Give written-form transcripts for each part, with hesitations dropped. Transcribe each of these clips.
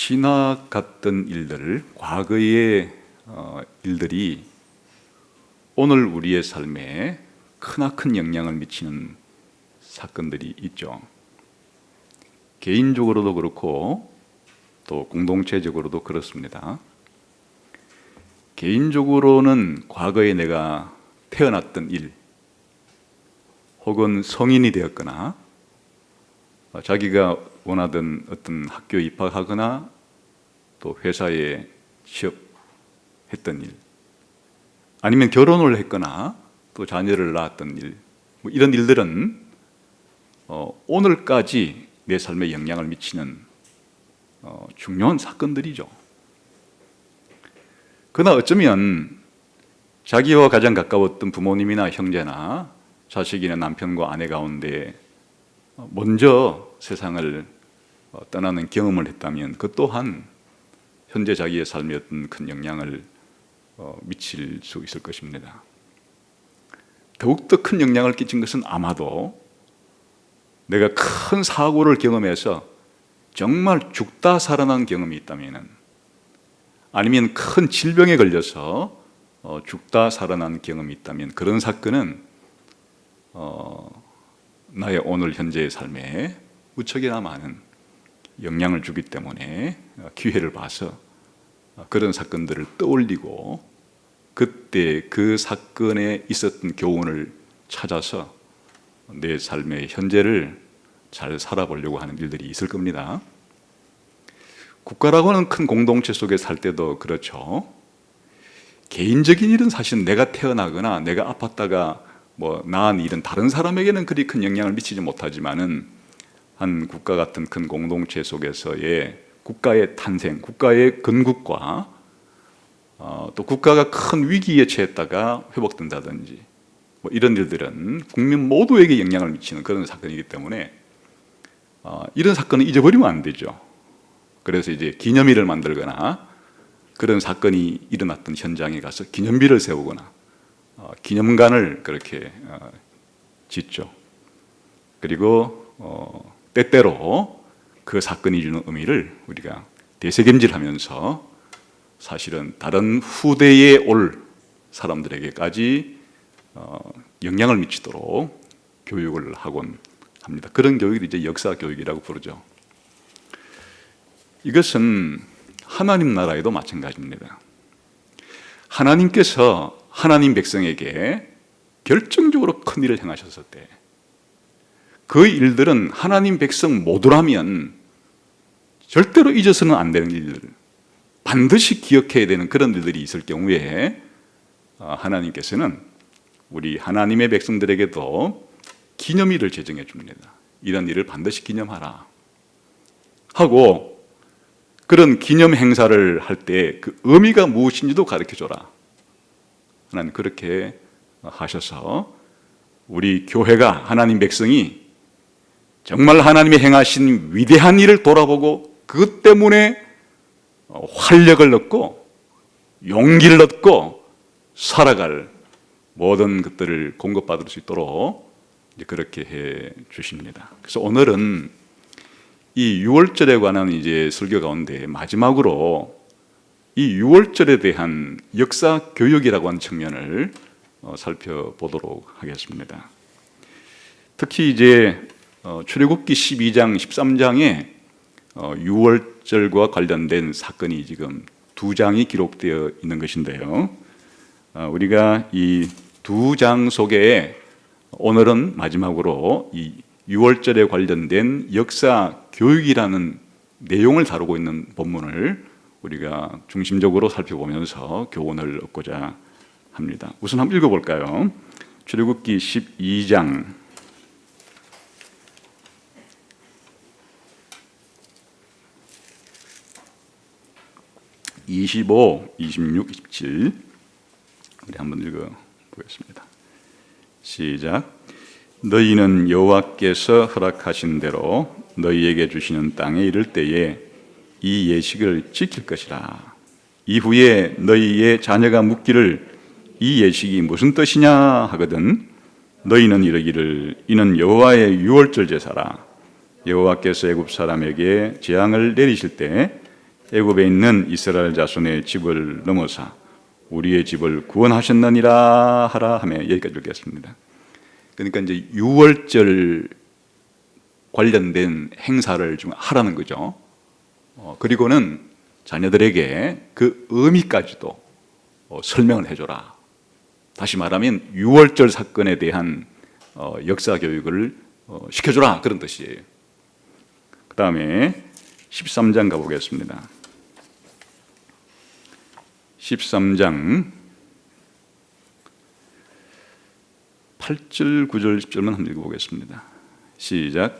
지나갔던 일들, 과거의 일들이 오늘 우리의 삶에 크나큰 영향을 미치는 사건들이 있죠. 개인적으로도 그렇고 또 공동체적으로도 그렇습니다. 개인적으로는 과거에 내가 태어났던 일, 혹은 성인이 되었거나 자기가 원하던 어떤 학교에 입학하거나 또 회사에 취업했던 일, 아니면 결혼을 했거나 또 자녀를 낳았던 일, 이런 일들은 오늘까지 내 삶에 영향을 미치는 중요한 사건들이죠. 그러나 어쩌면 자기와 가장 가까웠던 부모님이나 형제나 자식이나 남편과 아내 가운데 먼저 세상을 떠나는 경험을 했다면 그 또한 현재 자기의 삶에 어떤 큰 영향을 미칠 수 있을 것입니다. 더욱더 큰 영향을 끼친 것은 아마도 내가 큰 사고를 경험해서 정말 죽다 살아난 경험이 있다면, 아니면 큰 질병에 걸려서 죽다 살아난 경험이 있다면, 그런 사건은 나의 오늘 현재의 삶에 무척이나 많은 영향을 주기 때문에 기회를 봐서 그런 사건들을 떠올리고 그때 그 사건에 있었던 교훈을 찾아서 내 삶의 현재를 잘 살아보려고 하는 일들이 있을 겁니다. 국가라고 하는 큰 공동체 속에 살 때도 그렇죠. 개인적인 일은 사실 내가 태어나거나 내가 아팠다가 나은 일은 다른 사람에게는 그리 큰 영향을 미치지 못하지만은 한 국가 같은 큰 공동체 속에서의 국가의 탄생, 국가의 건국과 또 국가가 큰 위기에 처했다가 회복된다든지 이런 일들은 국민 모두에게 영향을 미치는 그런 사건이기 때문에 이런 사건은 잊어버리면 안 되죠. 그래서 이제 기념일을 만들거나 그런 사건이 일어났던 현장에 가서 기념비를 세우거나 기념관을 그렇게 짓죠. 그리고 때때로 그 사건이 주는 의미를 우리가 되새김질하면서 사실은 다른 후대에 올 사람들에게까지 영향을 미치도록 교육을 하곤 합니다. 그런 교육을 이제 역사 교육이라고 부르죠. 이것은 하나님 나라에도 마찬가지입니다. 하나님께서 하나님 백성에게 결정적으로 큰 일을 행하셨을 때 그 일들은 하나님 백성 모두라면 절대로 잊어서는 안 되는 일들, 반드시 기억해야 되는 그런 일들이 있을 경우에 하나님께서는 우리 하나님의 백성들에게도 기념일을 제정해 줍니다. 이런 일을 반드시 기념하라 하고, 그런 기념 행사를 할 때 그 의미가 무엇인지도 가르쳐 줘라. 하나님 그렇게 하셔서 우리 교회가, 하나님 백성이 정말 하나님이 행하신 위대한 일을 돌아보고 그것 때문에 활력을 얻고 용기를 얻고 살아갈 모든 것들을 공급받을 수 있도록 그렇게 해 주십니다. 그래서 오늘은 이 유월절에 관한 이제 설교 가운데 마지막으로 이 유월절에 대한 역사 교육이라고 하는 측면을 살펴보도록 하겠습니다. 특히 이제 출애굽기 12장, 13장에 유월절과 관련된 사건이 지금 2장이 기록되어 있는 것인데요. 우리가 이 2장 속에 오늘은 마지막으로 이 유월절에 관련된 역사 교육이라는 내용을 다루고 있는 본문을 우리가 중심적으로 살펴보면서 교훈을 얻고자 합니다. 우선 한번 읽어볼까요? 출애굽기 12장 25, 26, 27 우리 한번 읽어보겠습니다. 시작. 너희는 여호와께서 허락하신 대로 너희에게 주시는 땅에 이를 때에 이 예식을 지킬 것이라. 이후에 너희의 자녀가 묻기를 이 예식이 무슨 뜻이냐 하거든 너희는 이르기를 이는 여호와의 유월절 제사라. 여호와께서 애굽 사람에게 재앙을 내리실 때 애굽에 있는 이스라엘 자손의 집을 넘어사 우리의 집을 구원하셨느니라 하라 하며 여기까지 읽겠습니다. 그러니까 이제 유월절 관련된 행사를 좀 하라는 거죠. 그리고는 자녀들에게 그 의미까지도 설명을 해줘라. 다시 말하면 유월절 사건에 대한 역사 교육을 시켜줘라, 그런 뜻이에요. 그 다음에 13장 가보겠습니다. 13장 8절, 9절, 10절만 한번 읽어보겠습니다. 시작.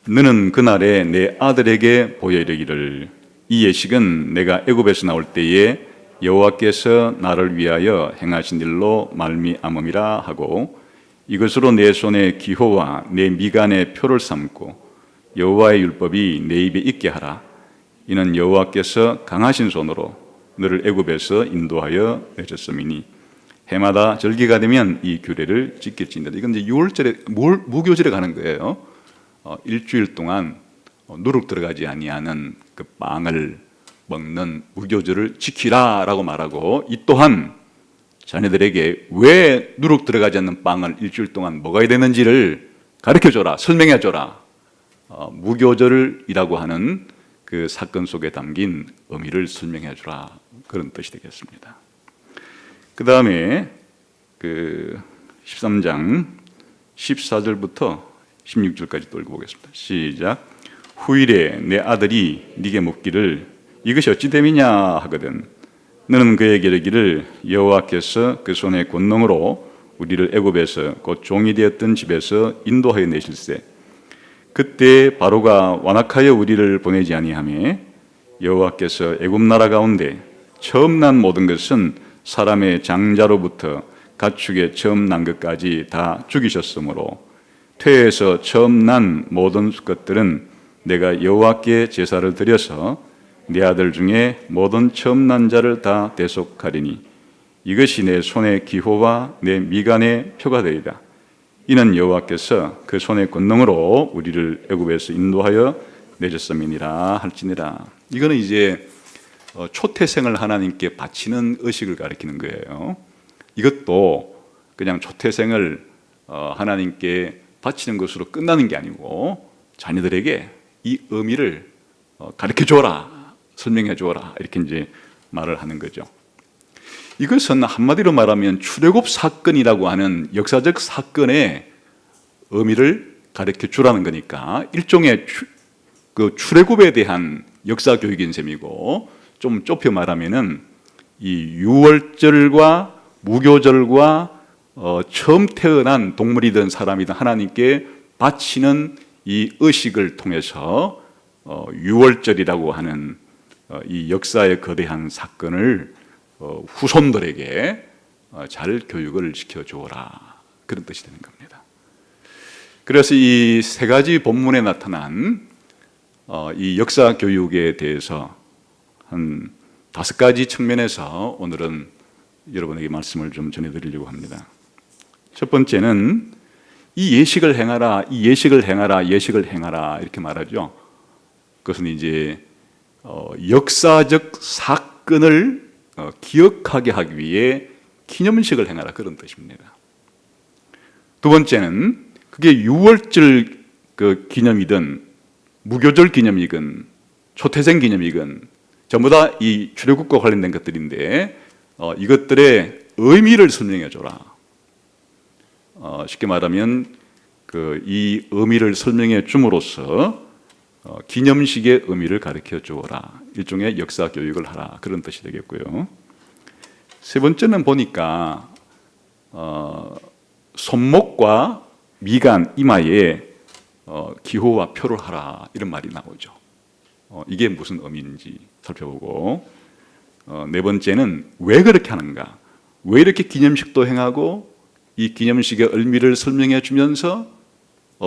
너는 그날에 내 아들에게 보여 이르기를 이 예식은 내가 애굽에서 나올 때에 여호와께서 나를 위하여 행하신 일로 말미암음이라 하고 이것으로 내 손에 기호와 내 미간에 표를 삼고 여호와의 율법이 내 입에 있게 하라. 이는 여호와께서 강하신 손으로 너를 애굽에서 인도하여 내셨음이니 해마다 절기가 되면 이 규례를 지킬지니라. 이건 이제 6월절에 무교절에 가는 거예요. 일주일 동안 누룩 들어가지 아니하는 그 빵을 먹는 무교절을 지키라라고 말하고, 이 또한 자녀들에게 왜 누룩 들어가지 않는 빵을 일주일 동안 먹어야 되는지를 가르쳐줘라, 설명해줘라. 무교절이라고 하는 그 사건 속에 담긴 의미를 설명해주라, 그런 뜻이 되겠습니다. 그 다음에 그 13장 14절부터 16절까지 또 읽어보겠습니다. 시작. 후일에 내 아들이 네게 묻기를 이것이 어찌 됨이냐 하거든 너는 그에게 이르기를 여호와께서 그 손의 권능으로 우리를 애굽에서 곧 종이 되었던 집에서 인도하여 내실세 그때 바로가 완악하여 우리를 보내지 아니하며 여호와께서 애굽 나라 가운데 처음 난 모든 것은 사람의 장자로부터 가축의 처음 난 것까지 다 죽이셨으므로 퇴에서 처음 난 모든 것들은 내가 여호와께 제사를 드려서 네 아들 중에 모든 처음 난 자를 다 대속하리니 이것이 내 손의 기호와 내 미간의 표가 되리라. 이는 여호와께서 그 손의 권능으로 우리를 애굽에서 인도하여 내셨음이니라 할지니라. 이거는 이제 초태생을 하나님께 바치는 의식을 가리키는 거예요. 이것도 그냥 초태생을 하나님께 바치는 것으로 끝나는 게 아니고 자녀들에게 이 의미를 가르쳐 주어라, 설명해 주어라, 이렇게 이제 말을 하는 거죠. 이것은 한마디로 말하면 출애굽 사건이라고 하는 역사적 사건의 의미를 가르쳐 주라는 거니까 일종의 그 출애굽에 대한 역사 교육인 셈이고, 좀 좁혀 말하면은 이 유월절과 무교절과 처음 태어난 동물이든 사람이든 하나님께 바치는 이 의식을 통해서 유월절이라고 하는 이 역사의 거대한 사건을 후손들에게 잘 교육을 시켜주어라, 그런 뜻이 되는 겁니다. 그래서 이 세 가지 본문에 나타난 이 역사 교육에 대해서 한 5가지 측면에서 오늘은 여러분에게 말씀을 좀 전해드리려고 합니다. 첫 번째는 이 예식을 행하라, 이 예식을 행하라, 예식을 행하라 이렇게 말하죠. 그것은 이제 역사적 사건을 기억하게 하기 위해 기념식을 행하라, 그런 뜻입니다. 두 번째는 그게 유월절 그 기념이든 무교절 기념이든 초태생 기념이든 전부 다 이 출애굽과 관련된 것들인데 이것들의 의미를 설명해 줘라. 쉽게 말하면 이 의미를 설명해 줌으로써 기념식의 의미를 가르쳐 주어라, 일종의 역사 교육을 하라, 그런 뜻이 되겠고요. 세 번째는 보니까 손목과 미간, 이마에 기호와 표를 하라, 이런 말이 나오죠. 이게 무슨 의미인지 살펴보고, 네 번째는 왜 그렇게 하는가, 왜 이렇게 기념식도 행하고 이 기념식의 의미를 설명해 주면서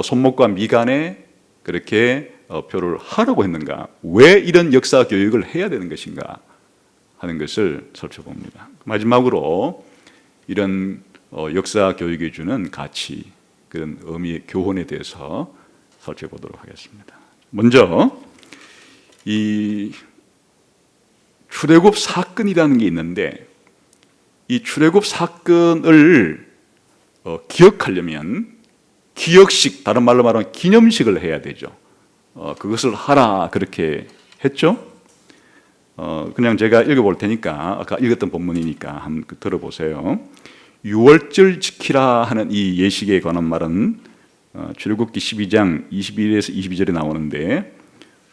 손목과 미간에 그렇게 표를 하라고 했는가, 왜 이런 역사 교육을 해야 되는 것인가 하는 것을 살펴봅니다. 마지막으로 이런 역사 교육이 주는 가치, 그런 의미의 교훈에 대해서 살펴보도록 하겠습니다. 먼저 이 출애굽 사건이라는 게 있는데 이 출애굽 사건을 기억하려면 기억식, 다른 말로 말하면 기념식을 해야 되죠. 그것을 하라 그렇게 했죠. 그냥 제가 읽어볼 테니까 아까 읽었던 본문이니까 한번 들어보세요. 유월절 지키라 하는 이 예식에 관한 말은 출애굽기 12장 21에서 22절에 나오는데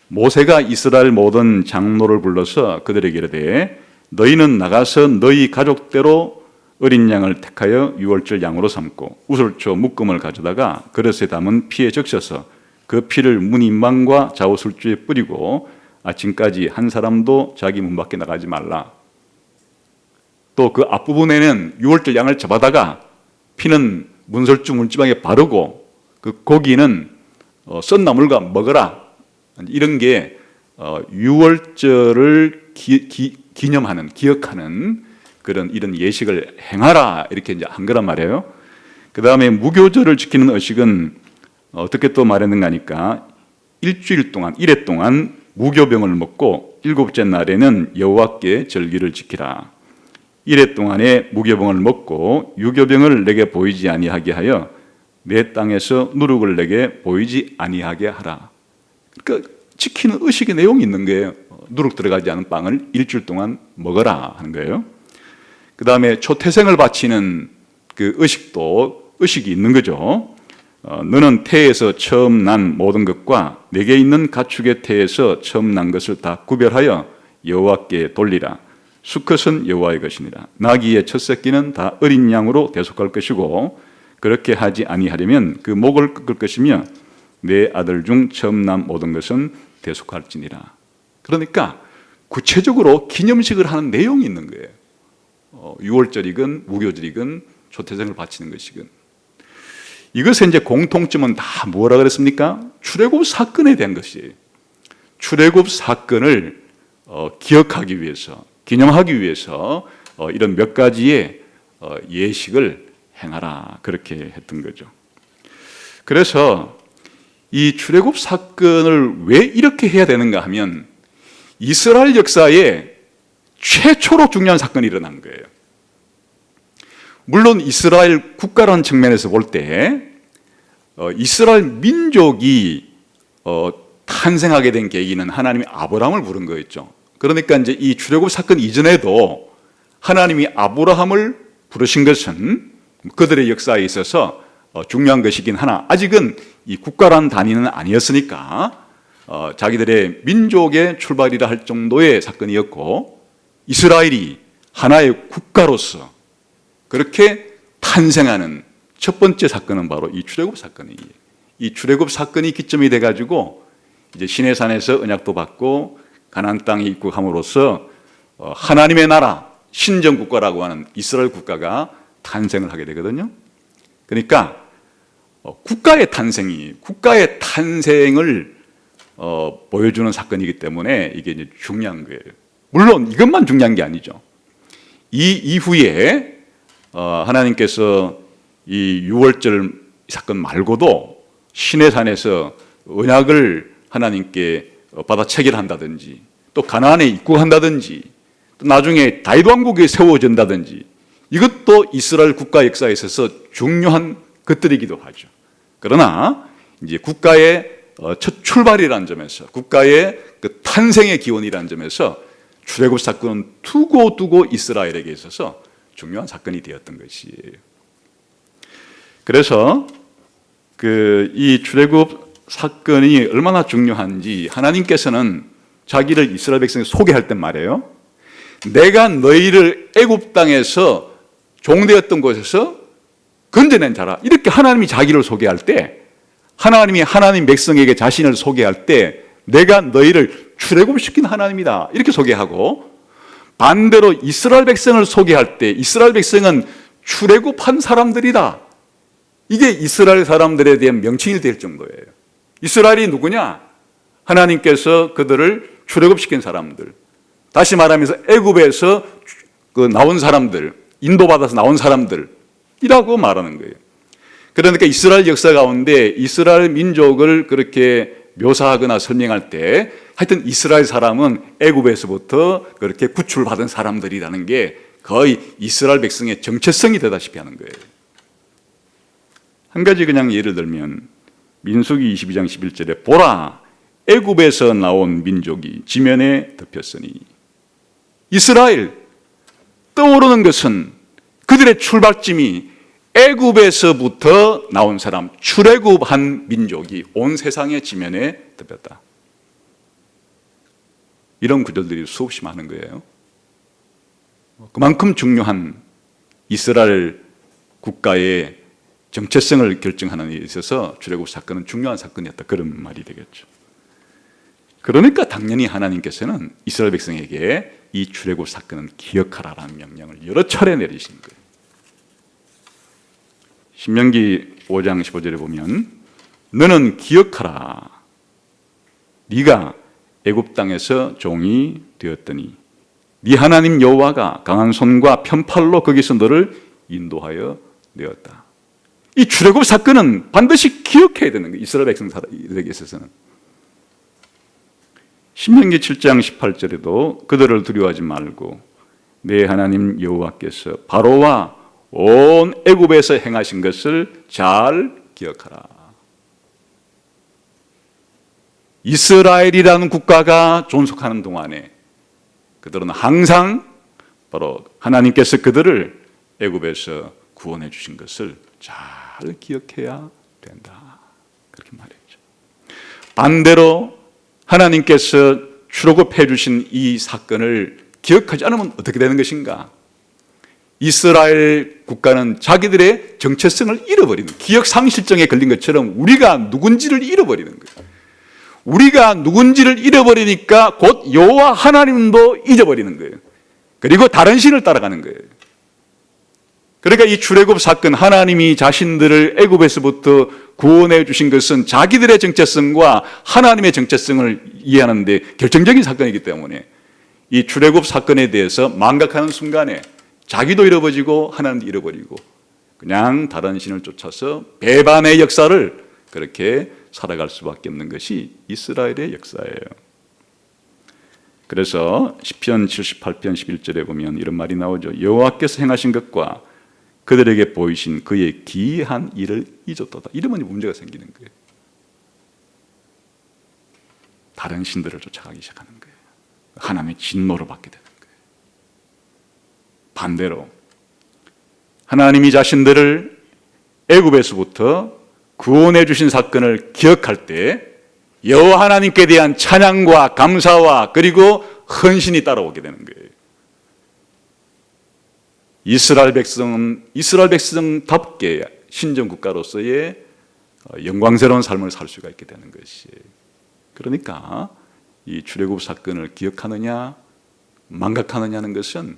모세가 이스라엘 모든 장로를 불러서 그들에게 이르되 너희는 나가서 너희 가족대로 어린 양을 택하여 유월절 양으로 삼고 우슬초 묶음을 가져다가 그릇에 담은 피에 적셔서 그 피를 문 인방과 좌우술주에 뿌리고 아침까지 한 사람도 자기 문 밖에 나가지 말라. 또 그 앞부분에는 유월절 양을 잡아다가 피는 문설주 문지방에 바르고 그 고기는 썬 나물과 먹어라. 이런 게 유월절을 기념하는, 기억하는 그런 이런 예식을 행하라 이렇게 이제 한 거란 말이에요. 그 다음에 무교절을 지키는 의식은 어떻게 또 말했는가 하니까 일주일 동안, 1회 동안 무교병을 먹고 7째 날에는 여호와께 절기를 지키라. 1회 동안에 무교병을 먹고 유교병을 내게 보이지 아니하게 하여 내 땅에서 누룩을 내게 보이지 아니하게 하라. 그러니까 지키는 의식의 내용이 있는 거예요. 누룩 들어가지 않은 빵을 일주일 동안 먹어라 하는 거예요. 그 다음에 초태생을 바치는 그 의식이 있는 거죠. 너는 태에서 처음 난 모든 것과 내게 있는 가축의 태에서 처음 난 것을 다 구별하여 여호와께 돌리라. 수컷은 여호와의 것이니라. 나귀의 첫 새끼는 다 어린 양으로 대속할 것이고 그렇게 하지 아니하려면 그 목을 꺾을 것이며 내 아들 중 처음 난 모든 것은 대속할지니라. 그러니까 구체적으로 기념식을 하는 내용이 있는 거예요. 유월절이건 무교절이건 초태생을 바치는 것이건. 이것의 이제 공통점은 다 뭐라 그랬습니까? 출애굽 사건에 대한 것이에요. 출애굽 사건을 기억하기 위해서, 기념하기 위해서 이런 몇 가지의 예식을 행하라 그렇게 했던 거죠. 그래서 이 출애굽 사건을 왜 이렇게 해야 되는가 하면 이스라엘 역사에 최초로 중요한 사건이 일어난 거예요. 물론 이스라엘 국가라는 측면에서 볼 때 이스라엘 민족이 탄생하게 된 계기는 하나님이 아브라함을 부른 거였죠. 그러니까 이제 이 출애굽 사건 이전에도 하나님이 아브라함을 부르신 것은 그들의 역사에 있어서 중요한 것이긴 하나 아직은 이 국가라는 단위는 아니었으니까 자기들의 민족의 출발이라 할 정도의 사건이었고 이스라엘이 하나의 국가로서 그렇게 탄생하는 첫 번째 사건은 바로 이 출애굽 사건이에요. 이 출애굽 사건이 기점이 돼가지고 이제 시내산에서 언약도 받고 가나안 땅에 입국함으로써 하나님의 나라 신정 국가라고 하는 이스라엘 국가가 탄생을 하게 되거든요. 그러니까 국가의 탄생을 보여주는 사건이기 때문에 이게 이제 중요한 거예요. 물론 이것만 중요한 게 아니죠. 이 이후에 하나님께서 이 유월절 사건 말고도 시내산에서 언약을 하나님께 받아 체결한다든지 또 가나안에 입국한다든지 또 나중에 다윗 왕국이 세워진다든지 이것도 이스라엘 국가 역사에 있어서 중요한 것들이기도 하죠. 그러나 이제 국가의 첫 출발이라는 점에서 국가의 그 탄생의 기원이라는 점에서 출애굽 사건은 두고 이스라엘에게 있어서 중요한 사건이 되었던 것이에요. 그래서 이 출애굽 사건이 얼마나 중요한지 하나님께서는 자기를 이스라엘 백성에 소개할 때 말해요. 내가 너희를 애굽 땅에서 종되었던 곳에서 건져낸 자라. 이렇게 하나님이 자기를 소개할 때 하나님이 하나님 백성에게 자신을 소개할 때 내가 너희를 출애굽시킨 하나님이다. 이렇게 소개하고 반대로 이스라엘 백성을 소개할 때 이스라엘 백성은 출애굽한 사람들이다. 이게 이스라엘 사람들에 대한 명칭이 될 정도예요. 이스라엘이 누구냐? 하나님께서 그들을 출애굽시킨 사람들. 다시 말하면서 애굽에서 나온 사람들, 인도받아서 나온 사람들이라고 말하는 거예요. 그러니까 이스라엘 역사 가운데 이스라엘 민족을 그렇게 묘사하거나 설명할 때 하여튼 이스라엘 사람은 애굽에서부터 그렇게 구출받은 사람들이라는 게 거의 이스라엘 백성의 정체성이 되다시피 하는 거예요. 한 가지 그냥 예를 들면 민수기 22장 11절에 보라 애굽에서 나온 민족이 지면에 덮였으니 이스라엘 떠오르는 것은 그들의 출발점이 애굽에서부터 나온 사람, 출애굽한 민족이 온 세상의 지면에 덮였다. 이런 구절들이 수없이 많은 거예요. 그만큼 중요한 이스라엘 국가의 정체성을 결정하는 데 있어서 출애굽 사건은 중요한 사건이었다. 그런 말이 되겠죠. 그러니까 당연히 하나님께서는 이스라엘 백성에게 이 출애굽 사건은 기억하라라는 명령을 여러 차례 내리신 거예요. 신명기 5장 15절에 보면 너는 기억하라. 네가 애굽 땅에서 종이 되었더니 네 하나님 여호와가 강한 손과 편팔로 거기서 너를 인도하여 내었다. 이 출애굽 사건은 반드시 기억해야 되는 거예요. 이스라엘 백성들에게 있어서는. 신명기 7장 18절에도 그들을 두려워하지 말고 내 하나님 여호와께서 바로와 온 애굽에서 행하신 것을 잘 기억하라. 이스라엘이라는 국가가 존속하는 동안에 그들은 항상 바로 하나님께서 그들을 애굽에서 구원해 주신 것을 잘 기억해야 된다. 그렇게 말했죠. 반대로 하나님께서 출애굽해 주신 이 사건을 기억하지 않으면 어떻게 되는 것인가? 이스라엘 국가는 자기들의 정체성을 잃어버리는, 기억 상실증에 걸린 것처럼 우리가 누군지를 잃어버리는 거예요. 우리가 누군지를 잃어버리니까 곧 여호와 하나님도 잊어버리는 거예요. 그리고 다른 신을 따라가는 거예요. 그러니까 이 출애굽 사건, 하나님이 자신들을 애굽에서부터 구원해 주신 것은 자기들의 정체성과 하나님의 정체성을 이해하는 데 결정적인 사건이기 때문에 이 출애굽 사건에 대해서 망각하는 순간에 자기도 잃어버리고 하나님도 잃어버리고 그냥 다른 신을 쫓아서 배반의 역사를 그렇게 살아갈 수밖에 없는 것이 이스라엘의 역사예요. 그래서 시편 78편 11절에 보면 이런 말이 나오죠. 여호와께서 행하신 것과 그들에게 보이신 그의 기이한 일을 잊었도다. 이러면 문제가 생기는 거예요. 다른 신들을 쫓아가기 시작하는 거예요. 하나님의 진노를 받게 되는 거예요. 반대로 하나님이 자신들을 애굽에서부터 구원해 주신 사건을 기억할 때 여호와 하나님께 대한 찬양과 감사와 그리고 헌신이 따라오게 되는 거예요. 이스라엘 백성답게 신정 국가로서의 영광스러운 삶을 살 수가 있게 되는 것이에요. 그러니까 이 출애굽 사건을 기억하느냐 망각하느냐는 것은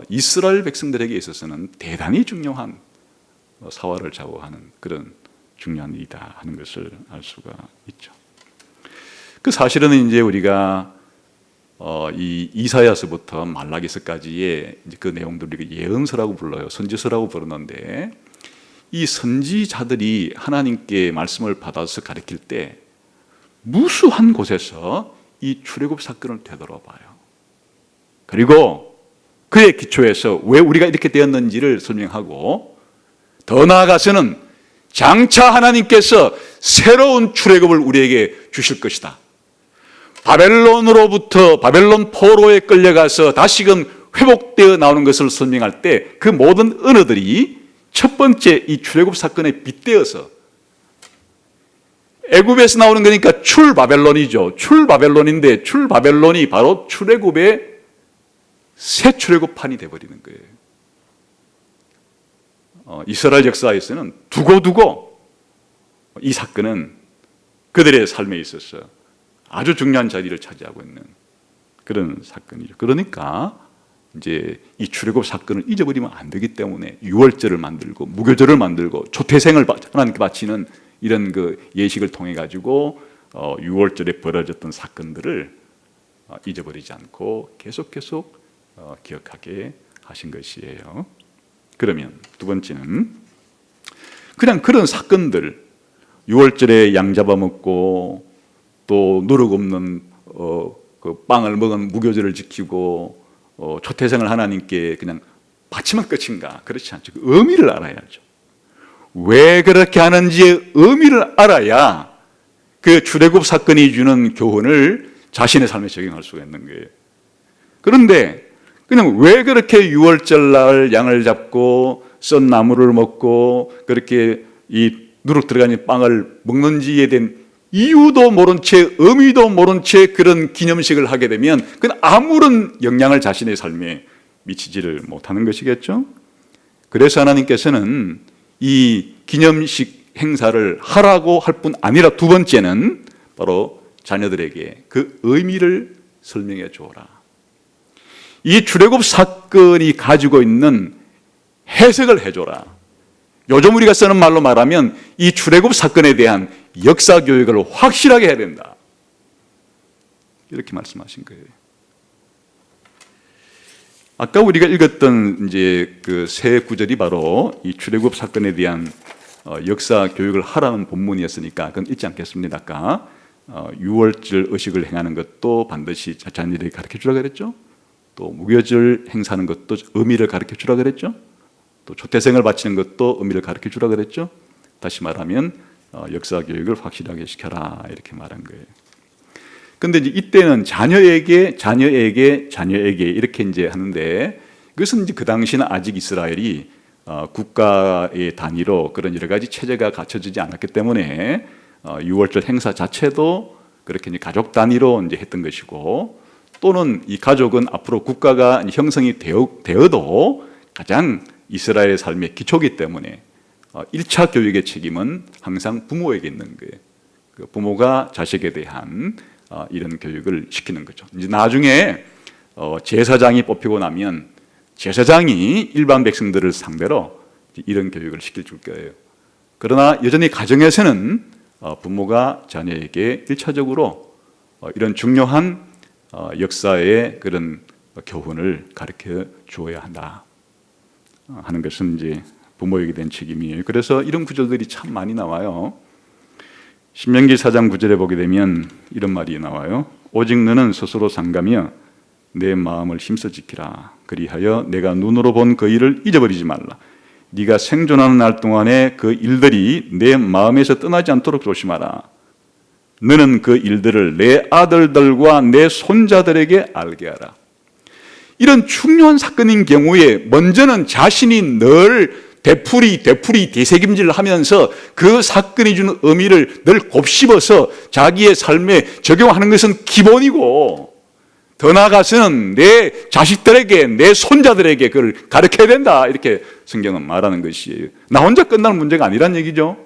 이스라엘 백성들에게 있어서는 대단히 중요한 사활을 좌우하는 그런 중요한 일이다 하는 것을 알 수가 있죠. 그 사실은 이제 우리가 이 이사야서부터 말라기서까지의 이제 그 내용들을 우리가 예언서라고 불러요. 선지서라고 부르는데 이 선지자들이 하나님께 말씀을 받아서 가르칠 때 무수한 곳에서 이 출애굽 사건을 되돌아봐요. 그리고 그의 기초에서 왜 우리가 이렇게 되었는지를 설명하고 더 나아가서는 장차 하나님께서 새로운 출애굽을 우리에게 주실 것이다. 바벨론 포로에 끌려가서 다시금 회복되어 나오는 것을 설명할 때 그 모든 언어들이 첫 번째 이 출애굽 사건에 빗대어서 애굽에서 나오는 거니까 출바벨론이죠. 출바벨론인데 출바벨론이 바로 출애굽의 새 출애굽판이 되어버리는 거예요. 이스라엘 역사에서는 두고두고 이 사건은 그들의 삶에 있어서 아주 중요한 자리를 차지하고 있는 그런 사건이죠. 그러니까 이제 이 출애굽 사건을 잊어버리면 안 되기 때문에 유월절을 만들고 무교절을 만들고 초태생을 하나님께 바치는 이런 그 예식을 통해 가지고 유월절에 벌어졌던 사건들을 잊어버리지 않고 계속 기억하게 하신 것이에요. 그러면 두 번째는 그냥 그런 사건들, 유월절에 양 잡아먹고 또 노력 없는 그 빵을 먹은 무교절을 지키고 초태생을 하나님께 그냥 바치면 끝인가? 그렇지 않죠. 그 의미를 알아야죠. 왜 그렇게 하는지의 의미를 알아야 그 출애굽 사건이 주는 교훈을 자신의 삶에 적용할 수가 있는 거예요. 그런데 그냥 왜 그렇게 유월절 날 양을 잡고 썬 나물을 먹고 그렇게 이 누룩 들어가는 빵을 먹는지에 대한 이유도 모른 채 의미도 모른 채 그런 기념식을 하게 되면 그건 아무런 영향을 자신의 삶에 미치지를 못하는 것이겠죠. 그래서 하나님께서는 이 기념식 행사를 하라고 할 뿐 아니라 두 번째는 바로 자녀들에게 그 의미를 설명해 주어라. 이 출애굽 사건이 가지고 있는 해석을 해줘라. 요즘 우리가 쓰는 말로 말하면 이 출애굽 사건에 대한 역사 교육을 확실하게 해야 된다. 이렇게 말씀하신 거예요. 아까 우리가 읽었던 이제 그 세 구절이 바로 이 출애굽 사건에 대한 역사 교육을 하라는 본문이었으니까 그건 잊지 않겠습니다. 아까 유월절 의식을 행하는 것도 반드시 자녀들에게 가르쳐 주라 그랬죠. 또 무교절 행사하는 것도 의미를 가르쳐 주라 그랬죠. 또 초태생을 바치는 것도 의미를 가르쳐 주라 그랬죠. 다시 말하면 역사 교육을 확실하게 시켜라 이렇게 말한 거예요. 근데 이제 이때는 자녀에게 이렇게 이제 하는데 그것은 이제 그 당시는 아직 이스라엘이 국가의 단위로 그런 여러 가지 체제가 갖춰지지 않았기 때문에 유월절 행사 자체도 그렇게 이제 가족 단위로 이제 했던 것이고 또는 이 가족은 앞으로 국가가 형성이 되어도 가장 이스라엘의 삶의 기초이기 때문에 1차 교육의 책임은 항상 부모에게 있는 거예요. 그 부모가 자식에 대한 이런 교육을 시키는 거죠. 이제 나중에 제사장이 뽑히고 나면 제사장이 일반 백성들을 상대로 이런 교육을 시킬 줄 거예요. 그러나 여전히 가정에서는 부모가 자녀에게 1차적으로 이런 중요한 역사의 그런 교훈을 가르쳐 주어야 한다 하는 것은 이제 부모에게 된 책임이에요. 그래서 이런 구절들이 참 많이 나와요. 신명기 4장 9절에 보게 되면 이런 말이 나와요. 오직 너는 스스로 상가며 내 마음을 힘써 지키라. 그리하여 내가 눈으로 본 그 일을 잊어버리지 말라. 네가 생존하는 날 동안에 그 일들이 내 마음에서 떠나지 않도록 조심하라. 너는 그 일들을 내 아들들과 내 손자들에게 알게 하라. 이런 중요한 사건인 경우에 먼저는 자신이 늘 되풀이 되새김질을 하면서 그 사건이 주는 의미를 늘 곱씹어서 자기의 삶에 적용하는 것은 기본이고 더 나아가서는 내 자식들에게 내 손자들에게 그걸 가르쳐야 된다 이렇게 성경은 말하는 것이에요. 나 혼자 끝나는 문제가 아니란 얘기죠.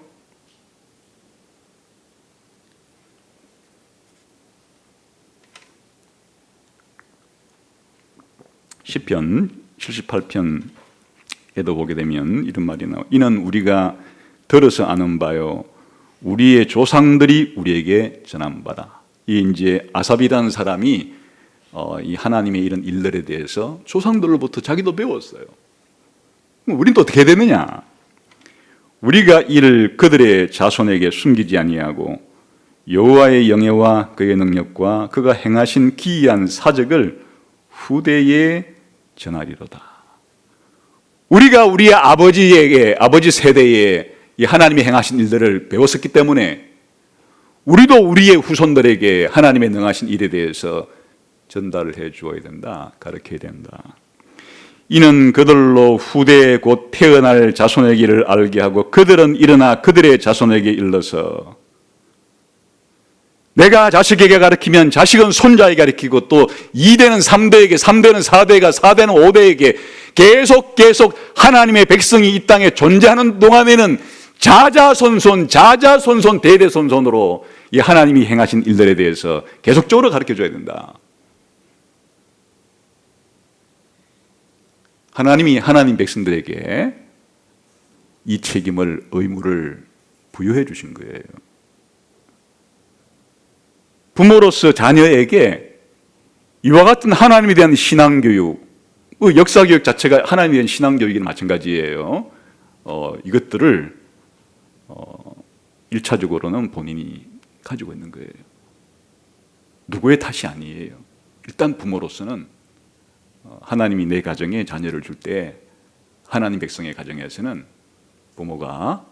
시편 78편에도 보게 되면 이런 말이 나와요. 이는 우리가 들어서 아는 바요 우리의 조상들이 우리에게 전한 바다. 이 이제 아삽이라는 사람이 이 하나님의 이런 일들에 대해서 조상들로부터 자기도 배웠어요. 우리는 또 어떻게 되느냐? 우리가 이를 그들의 자손에게 숨기지 아니하고 여호와의 영예와 그의 능력과 그가 행하신 기이한 사적을 후대에 전하리로다. 우리가 우리의 아버지 세대에 이 하나님이 행하신 일들을 배웠었기 때문에 우리도 우리의 후손들에게 하나님의 능하신 일에 대해서 전달을 해 주어야 된다. 가르쳐야 된다. 이는 그들로 후대에 곧 태어날 자손에게 이를 알게 하고 그들은 일어나 그들의 자손에게 일러서 내가 자식에게 가르치면 자식은 손자에게 가르치고 또 2대는 3대에게 3대는 4대가 4대는 5대에게 계속 하나님의 백성이 이 땅에 존재하는 동안에는 자자손손 대대손손으로 이 하나님이 행하신 일들에 대해서 계속적으로 가르쳐줘야 된다. 하나님이 하나님 백성들에게 이 책임을 의무를 부여해 주신 거예요. 부모로서 자녀에게 이와 같은 하나님에 대한 신앙교육, 역사교육 자체가 하나님에 대한 신앙교육이나 마찬가지예요. 이것들을 1차적으로는 본인이 가지고 있는 거예요. 누구의 탓이 아니에요. 일단 부모로서는 하나님이 내 가정에 자녀를 줄 때 하나님 백성의 가정에서는 부모가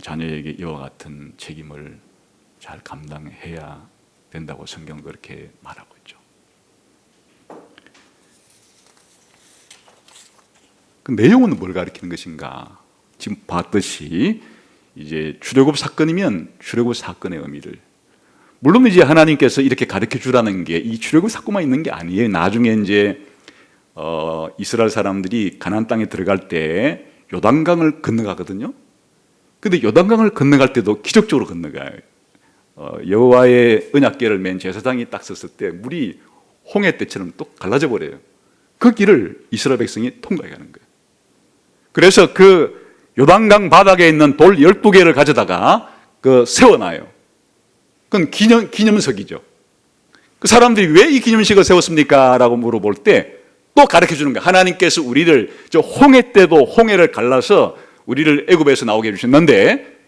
자녀에게 이와 같은 책임을 잘 감당해야 된다고 성경은 그렇게 말하고 있죠. 그 내용은 뭘 가리키는 것인가? 지금 봤듯이 이제 출애굽 사건이면 출애굽 사건의 의미를, 물론 이제 하나님께서 이렇게 가르쳐 주라는 게 이 출애굽 사건만 있는 게 아니에요. 나중에 이제 이스라엘 사람들이 가나안 땅에 들어갈 때 요단강을 건너가거든요. 근데 요단강을 건너갈 때도 기적적으로 건너가요. 여호와의 언약궤를 맨 제사장이 딱 섰을 때 물이 홍해 때처럼 또 갈라져 버려요. 그 길을 이스라엘 백성이 통과해 가는 거예요. 그래서 그 요단강 바닥에 있는 돌 12개를 가져다가 세워놔요. 그건 기념석이죠. 그 사람들이 왜 이 기념식을 세웠습니까? 라고 물어볼 때 또 가르쳐 주는 거예요. 하나님께서 우리를 홍해 때도 홍해를 갈라서 우리를 애굽에서 나오게 해주셨는데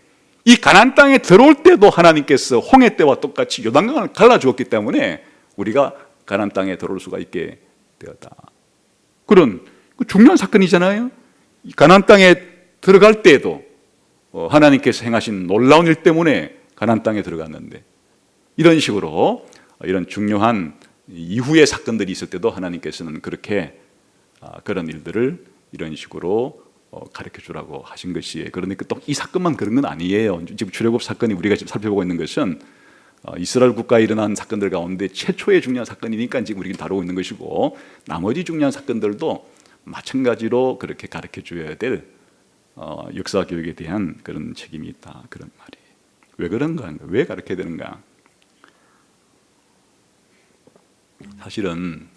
이 가나안 땅에 들어올 때도 하나님께서 홍해 때와 똑같이 요단강을 갈라 주었기 때문에 우리가 가나안 땅에 들어올 수가 있게 되었다. 그런 중요한 사건이잖아요. 가나안 땅에 들어갈 때에도 하나님께서 행하신 놀라운 일 때문에 가나안 땅에 들어갔는데, 이런 식으로 이런 중요한 이후의 사건들이 있을 때도 하나님께서는 그렇게 그런 일들을 이런 식으로 가르쳐 주라고 하신 것이에요. 그러니까 또 이 사건만 그런 건 아니에요. 지금 출애굽 사건이 우리가 지금 살펴보고 있는 것은 이스라엘 국가에 일어난 사건들 가운데 최초의 중요한 사건이니까 지금 우리가 다루고 있는 것이고, 나머지 중요한 사건들도 마찬가지로 그렇게 가르쳐 줘야 될 역사 교육에 대한 그런 책임이 있다, 그런 말이에요. 왜 그런가? 왜 가르쳐야 되는가? 사실은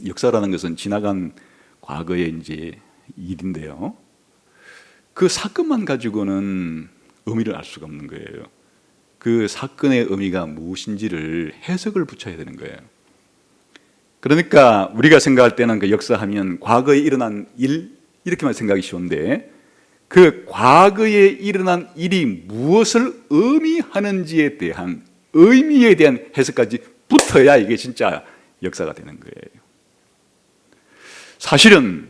역사라는 것은 지나간 과거의 이제 일인데요. 그 사건만 가지고는 의미를 알 수가 없는 거예요. 그 사건의 의미가 무엇인지를 해석을 붙여야 되는 거예요. 그러니까 우리가 생각할 때는 그 역사하면 과거에 일어난 일, 이렇게만 생각이 쉬운데, 그 과거에 일어난 일이 무엇을 의미하는지에 대한 의미에 대한 해석까지 붙어야 이게 진짜 역사가 되는 거예요. 사실은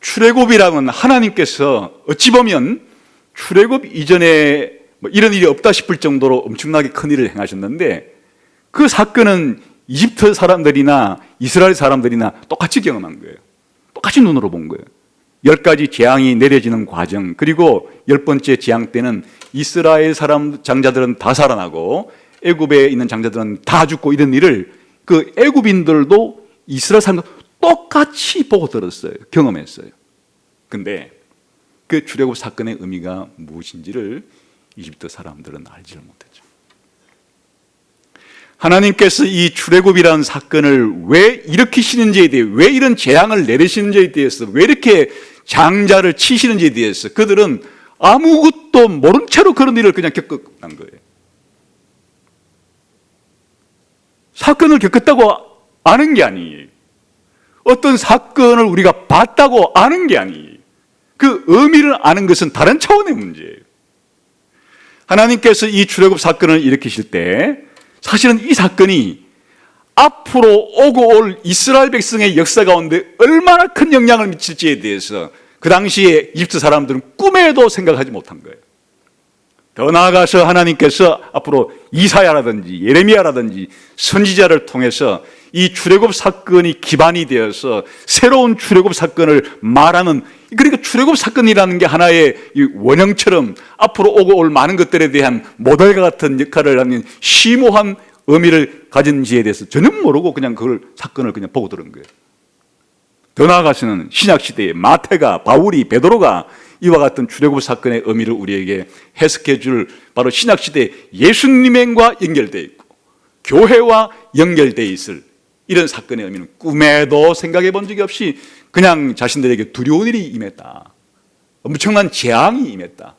출애굽이라면 하나님께서 어찌 보면 출애굽 이전에 이런 일이 없다 싶을 정도로 엄청나게 큰 일을 행하셨는데, 그 사건은 이집트 사람들이나 이스라엘 사람들이나 똑같이 경험한 거예요. 똑같이 눈으로 본 거예요. 10가지 재앙이 내려지는 과정, 그리고 10번째 재앙 때는 이스라엘 사람 장자들은 다 살아나고 애굽에 있는 장자들은 다 죽고, 이런 일을 그 애굽인들도 이스라엘 사람들 똑같이 보고 들었어요. 경험했어요. 근데 그 출애굽 사건의 의미가 무엇인지를 이집트 사람들은 알지를 못했죠. 하나님께서 이 출애굽이라는 사건을 왜 일으키시는지에 대해, 왜 이런 재앙을 내리시는지에 대해서, 왜 이렇게 장자를 치시는지에 대해서 그들은 아무것도 모른 채로 그런 일을 그냥 겪었다는 거예요. 사건을 겪었다고 아는 게 아니에요. 어떤 사건을 우리가 봤다고 아는 게 아니에요. 그 의미를 아는 것은 다른 차원의 문제예요. 하나님께서 이 출애굽 사건을 일으키실 때 사실은 이 사건이 앞으로 오고 올 이스라엘 백성의 역사 가운데 얼마나 큰 영향을 미칠지에 대해서 그 당시에 이집트 사람들은 꿈에도 생각하지 못한 거예요. 더 나아가서 하나님께서 앞으로 이사야라든지 예레미야라든지 선지자를 통해서 이 출애굽 사건이 기반이 되어서 새로운 출애굽 사건을 말하는, 그러니까 출애굽 사건이라는 게 하나의 원형처럼 앞으로 오고 올 많은 것들에 대한 모델과 같은 역할을 하는 심오한 의미를 가진지에 대해서 전혀 모르고 그냥 그걸 사건을 그냥 보고 들은 거예요. 더 나아가서는 신약 시대에 마태가, 바울이, 베드로가 이와 같은 출애굽 사건의 의미를 우리에게 해석해 줄 바로 신약 시대 예수님과 연결되어 있고 교회와 연결되어 있을 이런 사건의 의미는 꿈에도 생각해 본 적이 없이 그냥 자신들에게 두려운 일이 임했다. 엄청난 재앙이 임했다.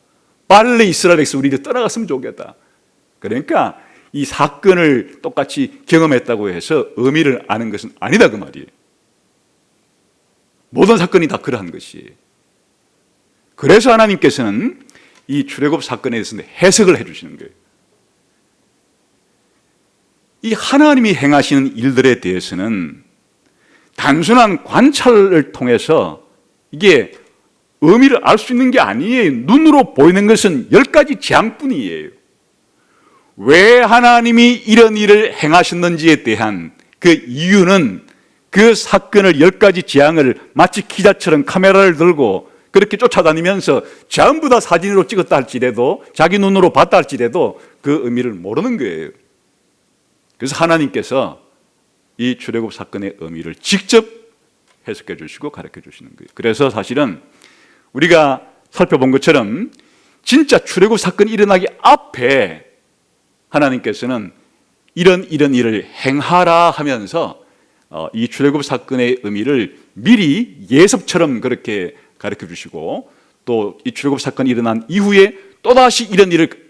빨리 이스라엘 백성 우리를 떠나갔으면 좋겠다. 그러니까 이 사건을 똑같이 경험했다고 해서 의미를 아는 것은 아니다, 그 말이에요. 모든 사건이 다 그러한 것이에요. 그래서 하나님께서는 이 출애굽 사건에 대해서 해석을 해 주시는 거예요. 이 하나님이 행하시는 일들에 대해서는 단순한 관찰을 통해서 이게 의미를 알 수 있는 게 아니에요. 눈으로 보이는 것은 10가지 재앙뿐이에요. 왜 하나님이 이런 일을 행하셨는지에 대한 그 이유는 그 사건을 10가지 재앙을 마치 기자처럼 카메라를 들고 그렇게 쫓아다니면서 전부 다 사진으로 찍었다 할지라도 자기 눈으로 봤다 할지라도 그 의미를 모르는 거예요. 그래서 하나님께서 이 출애굽 사건의 의미를 직접 해석해 주시고 가르쳐 주시는 거예요. 그래서 사실은 우리가 살펴본 것처럼 진짜 출애굽 사건이 일어나기 앞에 하나님께서는 이런 일을 행하라 하면서 이 출애굽 사건의 의미를 미리 예습처럼 그렇게 가르쳐 주시고 또 이 출애굽 사건이 일어난 이후에 또다시 이런 일을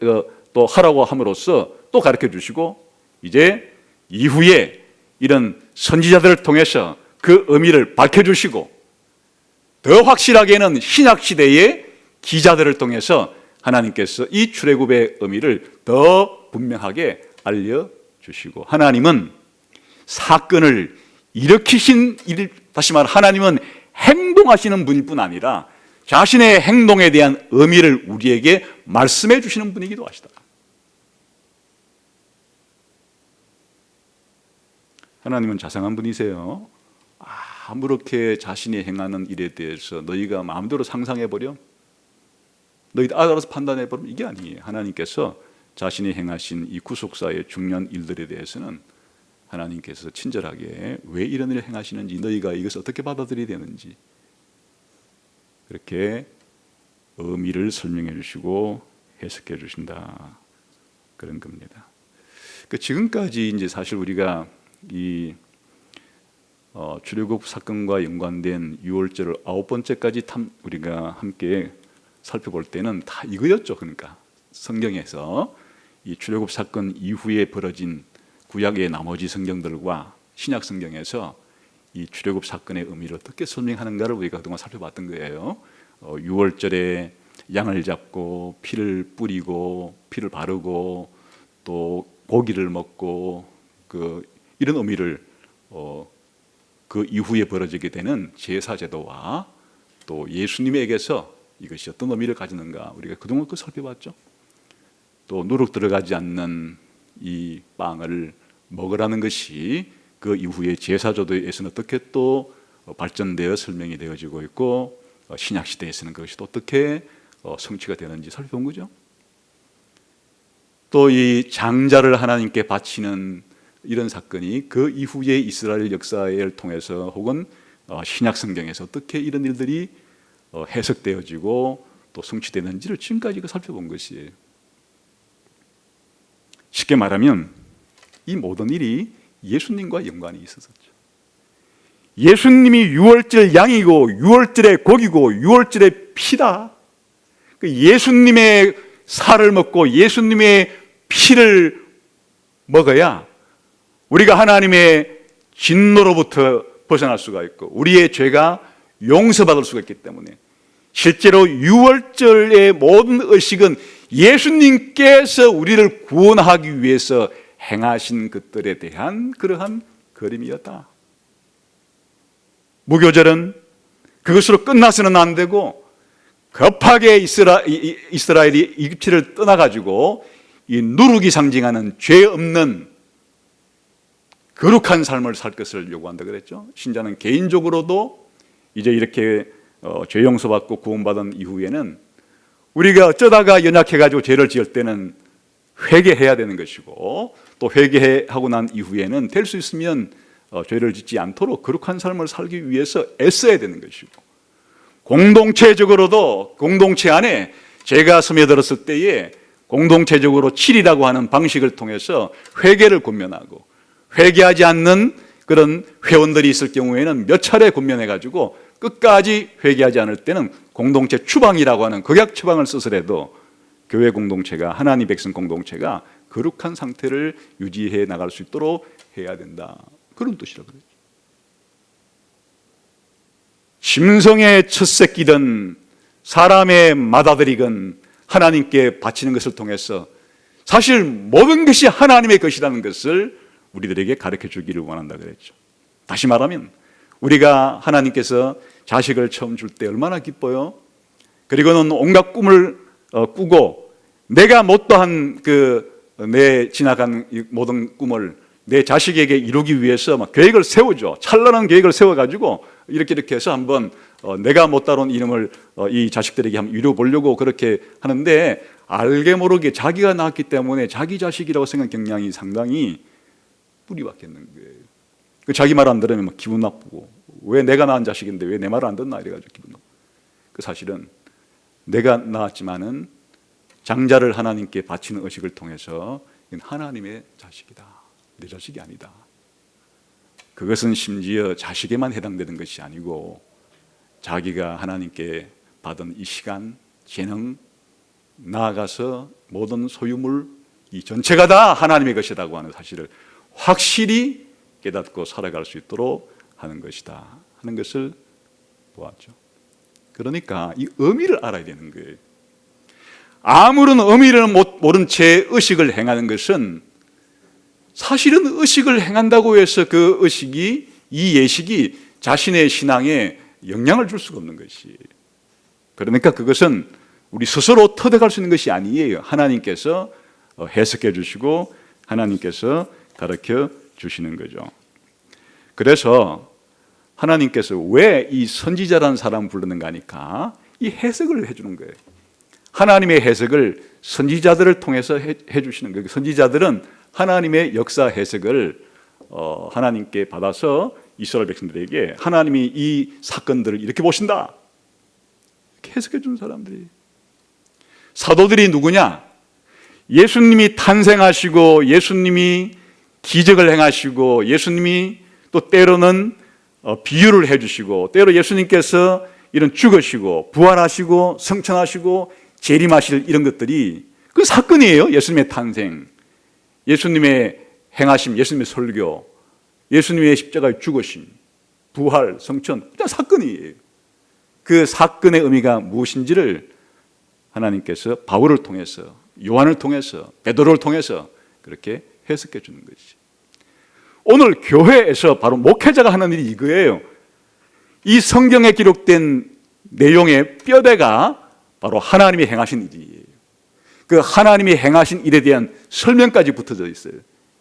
또 하라고 함으로써 또 가르쳐 주시고 이제 이후에 이런 선지자들을 통해서 그 의미를 밝혀주시고 더 확실하게는 신약시대의 기자들을 통해서 하나님께서 이 출애굽의 의미를 더 분명하게 알려주시고 하나님은 사건을 일으키신 일, 다시 말해 하나님은 행동하시는 분뿐 아니라 자신의 행동에 대한 의미를 우리에게 말씀해 주시는 분이기도 하시다. 하나님은 자상한 분이세요. 아무렇게 자신이 행하는 일에 대해서 너희가 마음대로 상상해버려? 너희들 알아서 판단해버리면 이게 아니에요. 하나님께서 자신이 행하신 이 구속사의 중요한 일들에 대해서는 하나님께서 친절하게 왜 이런 일을 행하시는지 너희가 이것을 어떻게 받아들여야 되는지 그렇게 의미를 설명해 주시고 해석해 주신다. 그런 겁니다. 지금까지 이제 사실 우리가 이 출애굽 사건과 연관된 유월절을 9번째까지 우리가 함께 살펴볼 때는 다 이거였죠. 그러니까 성경에서 이 출애굽 사건 이후에 벌어진 구약의 나머지 성경들과 신약 성경에서 이 출애굽 사건의 의미를 어떻게 설명하는가를 우리가 그동안 살펴봤던 거예요. 유월절에 양을 잡고 피를 뿌리고 피를 바르고 또 고기를 먹고 이런 의미를 그 이후에 벌어지게 되는 제사제도와 또 예수님에게서 이것이 어떤 의미를 가지는가 우리가 그동안 살펴봤죠. 또 누룩 들어가지 않는 이 빵을 먹으라는 것이 그 이후에 제사제도에서는 어떻게 또 발전되어 설명이 되어지고 있고 신약 시대에서는 그것이 또 어떻게 성취가 되는지 살펴본 거죠. 또 이 장자를 하나님께 바치는 이런 사건이 그 이후의 이스라엘 역사를 통해서 혹은 신약 성경에서 어떻게 이런 일들이 해석되어지고 또 성취되는지를 지금까지 살펴본 것이에요. 쉽게 말하면 이 모든 일이 예수님과 연관이 있었었죠. 예수님이 유월절 양이고 유월절의 고기고 유월절의 피다. 예수님의 살을 먹고 예수님의 피를 먹어야 우리가 하나님의 진노로부터 벗어날 수가 있고 우리의 죄가 용서받을 수가 있기 때문에 실제로 유월절의 모든 의식은 예수님께서 우리를 구원하기 위해서 행하신 것들에 대한 그러한 그림이었다. 무교절은 그것으로 끝나서는 안 되고 급하게 이스라엘이 이집트를 떠나가지고 이 누룩이 상징하는 죄 없는 거룩한 삶을 살 것을 요구한다 그랬죠. 신자는 개인적으로도 이제 이렇게 죄 용서받고 구원받은 이후에는 우리가 어쩌다가 연약해가지고 죄를 지을 때는 회개해야 되는 것이고 또 회개하고 난 이후에는 될 수 있으면 죄를 짓지 않도록 거룩한 삶을 살기 위해서 애써야 되는 것이고 공동체적으로도 공동체 안에 죄가 스며들었을 때에 공동체적으로 칠이라고 하는 방식을 통해서 회개를 권면하고 회개하지 않는 그런 회원들이 있을 경우에는 몇 차례 권면해가지고 끝까지 회개하지 않을 때는 공동체 추방이라고 하는 극약 처방을 쓰더라도 교회 공동체가 하나님 백성 공동체가 거룩한 상태를 유지해 나갈 수 있도록 해야 된다. 그런 뜻이라고 그랬죠. 짐승의 첫 새끼든 사람의 맏아들이건 하나님께 바치는 것을 통해서 사실 모든 것이 하나님의 것이라는 것을 우리들에게 가르쳐 주기를 원한다 그랬죠. 다시 말하면 우리가 하나님께서 자식을 처음 줄 때 얼마나 기뻐요. 그리고는 온갖 꿈을 꾸고 내가 못다한 내 지나간 모든 꿈을 내 자식에게 이루기 위해서 막 계획을 세우죠. 찬란한 계획을 세워가지고 이렇게 해서 한번 내가 못 다룬 이름을 이 자식들에게 한번 이루어 보려고 그렇게 하는데, 알게 모르게 자기가 낳았기 때문에 자기 자식이라고 생각한 경향이 상당히 뿌리박혀 있는 거예요. 자기 말 안 들으면 막 기분 나쁘고, 왜 내가 낳은 자식인데 왜 내 말을 안 듣나 이래가지고 기분 나쁘고. 사실은 내가 낳았지만은 장자를 하나님께 바치는 의식을 통해서 이건 하나님의 자식이다, 내 자식이 아니다. 그것은 심지어 자식에만 해당되는 것이 아니고 자기가 하나님께 받은 이 시간, 재능, 나아가서 모든 소유물 이 전체가 다 하나님의 것이라고 하는 사실을 확실히 깨닫고 살아갈 수 있도록 하는 것이다 하는 것을 보았죠. 그러니까 이 의미를 알아야 되는 거예요. 아무런 의미를 모른 채 의식을 행하는 것은 사실은 의식을 행한다고 해서 그 의식이, 이 예식이 자신의 신앙에 영향을 줄 수가 없는 것이. 그러니까 그것은 우리 스스로 터득할 수 있는 것이 아니에요. 하나님께서 해석해 주시고 하나님께서 가르쳐 주시는 거죠. 그래서 하나님께서 왜 이 선지자라는 사람을 부르는가 하니까 이 해석을 해주는 거예요. 하나님의 해석을 선지자들을 통해서 해주시는 거예요. 선지자들은 하나님의 역사 해석을 하나님께 받아서 이스라엘 백성들에게 하나님이 이 사건들을 이렇게 보신다, 이렇게 해석해 주는 사람들이. 사도들이 누구냐? 예수님이 탄생하시고 예수님이 기적을 행하시고 예수님이 또 때로는 비유를 해주시고 때로 예수님께서 이런 죽으시고 부활하시고 성천하시고 재림하실 이런 것들이 그 사건이에요. 예수님의 탄생, 예수님의 행하심, 예수님의 설교, 예수님의 십자가의 죽으심, 부활, 성천, 그냥 사건이에요. 그 사건의 의미가 무엇인지를 하나님께서 바울을 통해서, 요한을 통해서, 베드로를 통해서 그렇게 해석해 주는 것이지. 오늘 교회에서 바로 목회자가 하는 일이 이거예요. 이 성경에 기록된 내용의 뼈대가 바로 하나님이 행하신 일이에요. 그 하나님이 행하신 일에 대한 설명까지 붙어져 있어요.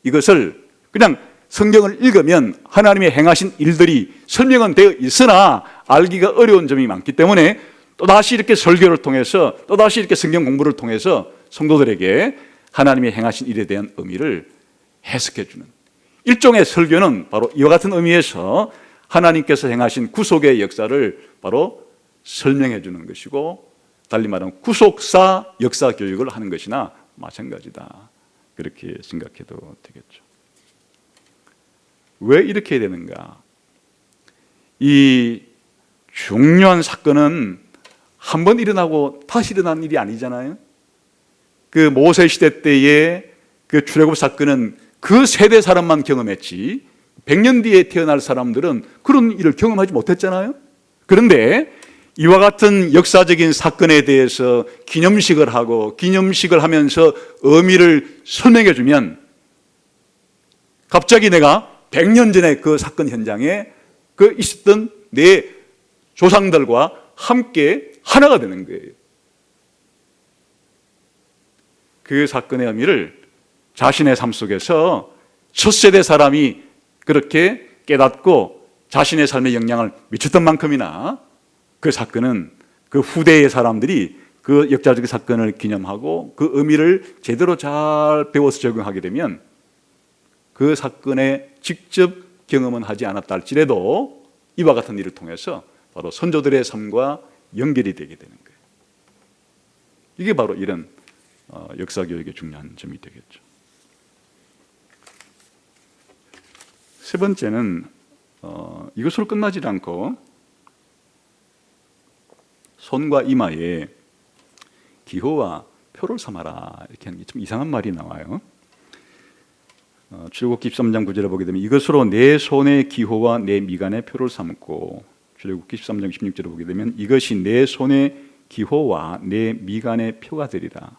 이것을 그냥 성경을 읽으면 하나님의 행하신 일들이 설명은 되어 있으나 알기가 어려운 점이 많기 때문에 또다시 이렇게 설교를 통해서, 또다시 이렇게 성경 공부를 통해서 성도들에게 하나님의 행하신 일에 대한 의미를 해석해 주는 일종의 설교는 바로 이와 같은 의미에서 하나님께서 행하신 구속의 역사를 바로 설명해 주는 것이고, 달리 말하면 구속사 역사 교육을 하는 것이나 마찬가지다, 그렇게 생각해도 되겠죠. 왜 이렇게 해야 되는가? 이 중요한 사건은 한 번 일어나고 다시 일어난 일이 아니잖아요. 그 모세 시대 때의 그 출애굽 사건은 그 세대 사람만 경험했지 100년 뒤에 태어날 사람들은 그런 일을 경험하지 못했잖아요. 그런데 이와 같은 역사적인 사건에 대해서 기념식을 하고 기념식을 하면서 의미를 설명해 주면 갑자기 내가 100년 전에 그 사건 현장에 그 있었던 내 조상들과 함께 하나가 되는 거예요. 그 사건의 의미를 자신의 삶 속에서 첫 세대 사람이 그렇게 깨닫고 자신의 삶에 영향을 미쳤던 만큼이나 그 사건은 그 후대의 사람들이 그 역사적 사건을 기념하고 그 의미를 제대로 잘 배워서 적용하게 되면 그 사건에 직접 경험은 하지 않았다 할지라도 이와 같은 일을 통해서 바로 선조들의 삶과 연결이 되게 되는 거예요. 이게 바로 이런 역사교육의 중요한 점이 되겠죠. 세 번째는 이것으로 끝나지 않고 손과 이마에 기호와 표를 삼아라, 이렇게 하는 게 좀 이상한 말이 나와요. 출애굽기 13장 9절에 보게 되면 이것으로 내 손의 기호와 내 미간의 표를 삼고, 출애굽기 13장 16절에 보게 되면 이것이 내 손의 기호와 내 미간의 표가 되리라.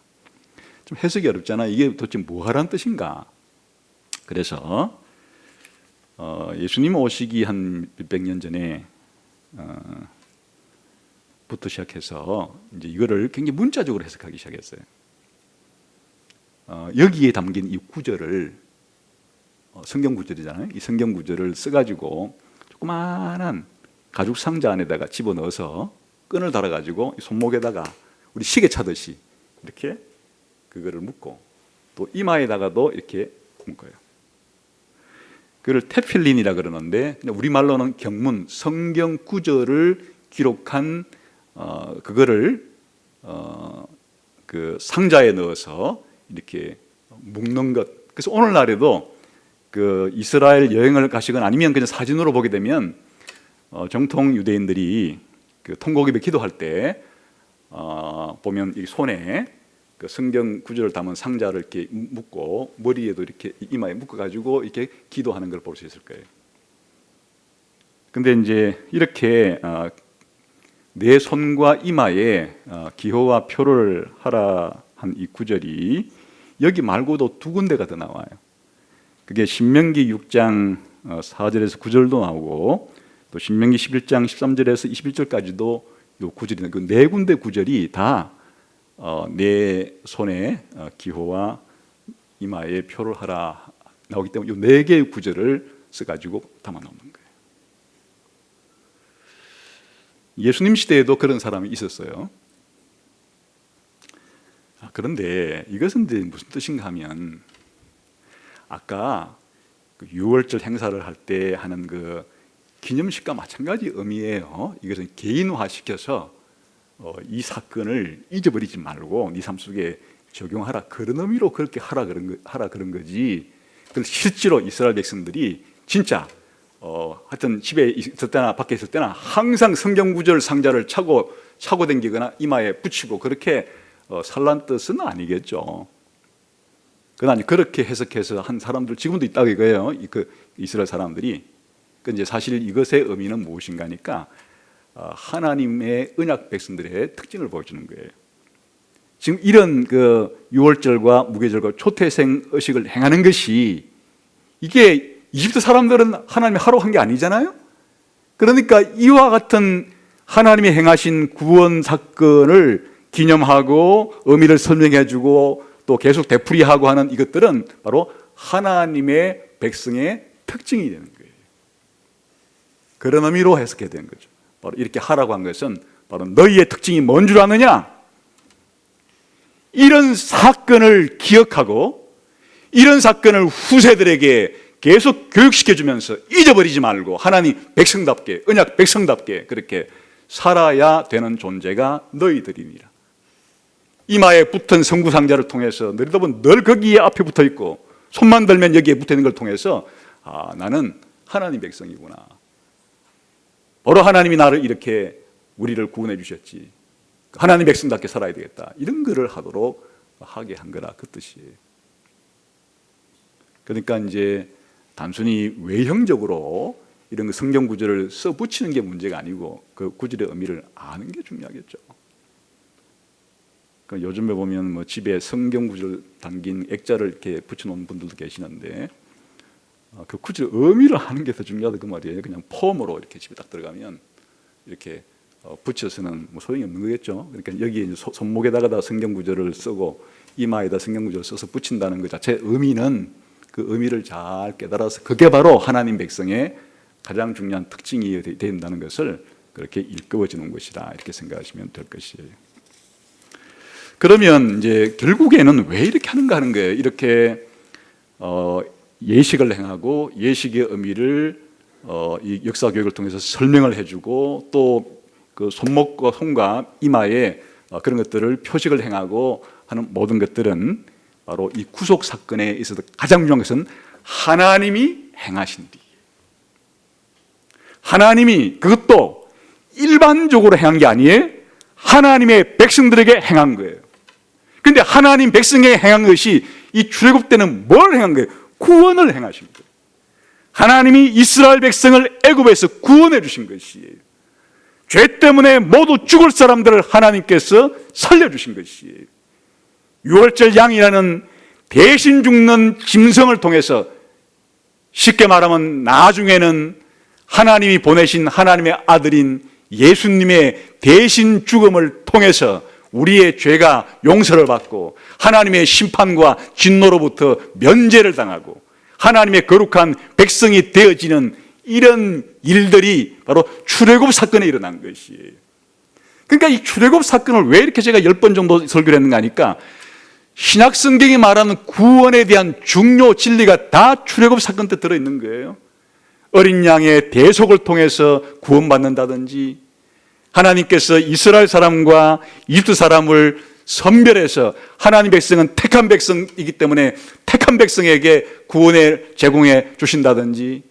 좀 해석이 어렵잖아. 이게 도대체 뭐하라는 뜻인가? 그래서 예수님 오시기 한 몇백 년 전에 부터 시작해서 이제 이거를 굉장히 문자적으로 해석하기 시작했어요. 여기에 담긴 이 구절을 성경 구절이잖아요. 이 성경 구절을 써가지고 조그마한 가죽 상자 안에다가 집어넣어서 끈을 달아가지고 손목에다가 우리 시계 차듯이 이렇게 그거를 묶고 또 이마에다가도 이렇게 묶어요. 그걸 테필린이라 그러는데 우리말로는 경문, 성경 구절을 기록한 그거를 그 상자에 넣어서 이렇게 묶는 것. 그래서 오늘날에도 그 이스라엘 여행을 가시거나 아니면 그냥 사진으로 보게 되면 정통 유대인들이 그 통곡입에 기도할 때 보면 이 손에 그 성경 구절을 담은 상자를 이렇게 묶고 머리에도 이렇게 이마에 묶어가지고 이렇게 기도하는 걸 볼 수 있을 거예요. 근데 이제 이렇게 내 손과 이마에 기호와 표를 하라 한 이 구절이 여기 말고도 두 군데가 더 나와요. 그게 신명기 6장 4절에서 9절도 나오고 또 신명기 11장 13절에서 21절까지도 요 구절이 그 네 군데 구절이 다 내 손에 기호와 이마에 표를 하라 나오기 때문에 이 네 개의 구절을 써가지고 담아놓는 거예요. 예수님 시대에도 그런 사람이 있었어요. 그런데 이것은 이제 무슨 뜻인가 하면 아까 그 6월절 행사를 할 때 하는 그 기념식과 마찬가지 의미예요. 이것은 개인화시켜서 이 사건을 잊어버리지 말고 네 삶 속에 적용하라 그런 의미로 그렇게 하라 그런 거지. 그걸 실제로 이스라엘 백성들이 진짜 하여튼 집에 있을 때나 밖에 있을 때나 항상 성경 구절 상자를 차고 다니거나 이마에 붙이고 그렇게 살란 뜻은 아니겠죠. 그러나 그렇게 해석해서 한 사람들 지금도 있다고 이거예요. 그 이스라엘 사람들이. 그 이제 사실 이것의 의미는 무엇인가니까 하나님의 언약 백성들의 특징을 보여주는 거예요. 지금 이런 그 유월절과 무교절과 초태생 의식을 행하는 것이 이게 이집트 사람들은 하나님이 하러 한 게 아니잖아요. 그러니까 이와 같은 하나님이 행하신 구원 사건을 기념하고 의미를 설명해주고 또 계속 되풀이하고 하는 이것들은 바로 하나님의 백성의 특징이 되는 거예요. 그런 의미로 해석해야 되는 거죠. 바로 이렇게 하라고 한 것은 바로 너희의 특징이 뭔 줄 아느냐? 이런 사건을 기억하고 이런 사건을 후세들에게 계속 교육시켜주면서 잊어버리지 말고 하나님 백성답게 언약 백성답게 그렇게 살아야 되는 존재가 너희들이니라. 이마에 붙은 성구상자를 통해서 너희들 보면 늘 거기에 앞에 붙어 있고 손만 들면 여기에 붙어 있는 걸 통해서 나는 하나님 백성이구나. 바로 하나님이 나를 이렇게 우리를 구원해 주셨지. 하나님 백성답게 살아야 되겠다. 이런 거를 하도록 하게 한 거라 그 뜻이에요. 그러니까 이제 단순히 외형적으로 이런 성경 구절을 써 붙이는 게 문제가 아니고 그 구절의 의미를 아는 게 중요하겠죠. 요즘에 보면 뭐 집에 성경 구절 담긴 액자를 이렇게 붙여놓은 분들도 계시는데 그 구절의 의미를 아는 게 더 중요하다 그 말이에요. 그냥 폼으로 이렇게 집에 딱 들어가면 이렇게 붙여서는 뭐 소용이 없는 거겠죠. 그러니까 여기 손목에다가 성경 구절을 쓰고 이마에다 성경 구절을 써서 붙인다는 것 자체 의미는 그 의미를 잘 깨달아서 그게 바로 하나님 백성의 가장 중요한 특징이 된다는 것을 그렇게 일깨워주는 것이다 이렇게 생각하시면 될 것이에요. 그러면 이제 결국에는 왜 이렇게 하는가 하는 거예요. 이렇게 예식을 행하고 예식의 의미를 이 역사 교육을 통해서 설명을 해주고 또 그 손목과 손과 이마에 그런 것들을 표식을 행하고 하는 모든 것들은 바로 이 구속 사건에 있어서 가장 중요한 것은 하나님이 행하신 일이에요. 하나님이 그것도 일반적으로 행한 게 아니에요. 하나님의 백성들에게 행한 거예요. 그런데 하나님 백성에게 행한 것이 이 출애굽 때는 뭘 행한 거예요? 구원을 행하신 거예요. 하나님이 이스라엘 백성을 애굽에서 구원해 주신 것이에요. 죄 때문에 모두 죽을 사람들을 하나님께서 살려주신 것이에요. 유월절 양이라는 대신 죽는 짐승을 통해서 쉽게 말하면 나중에는 하나님이 보내신 하나님의 아들인 예수님의 대신 죽음을 통해서 우리의 죄가 용서를 받고 하나님의 심판과 진노로부터 면제를 당하고 하나님의 거룩한 백성이 되어지는 이런 일들이 바로 출애굽 사건에 일어난 것이에요. 그러니까 이 출애굽 사건을 왜 이렇게 제가 10번 정도 설교를 했는가 하니까 신약 성경이 말하는 구원에 대한 중요 진리가 다 출애굽 사건 때 들어있는 거예요. 어린 양의 대속을 통해서 구원받는다든지, 하나님께서 이스라엘 사람과 이집트 사람을 선별해서 하나님 백성은 택한 백성이기 때문에 택한 백성에게 구원을 제공해 주신다든지,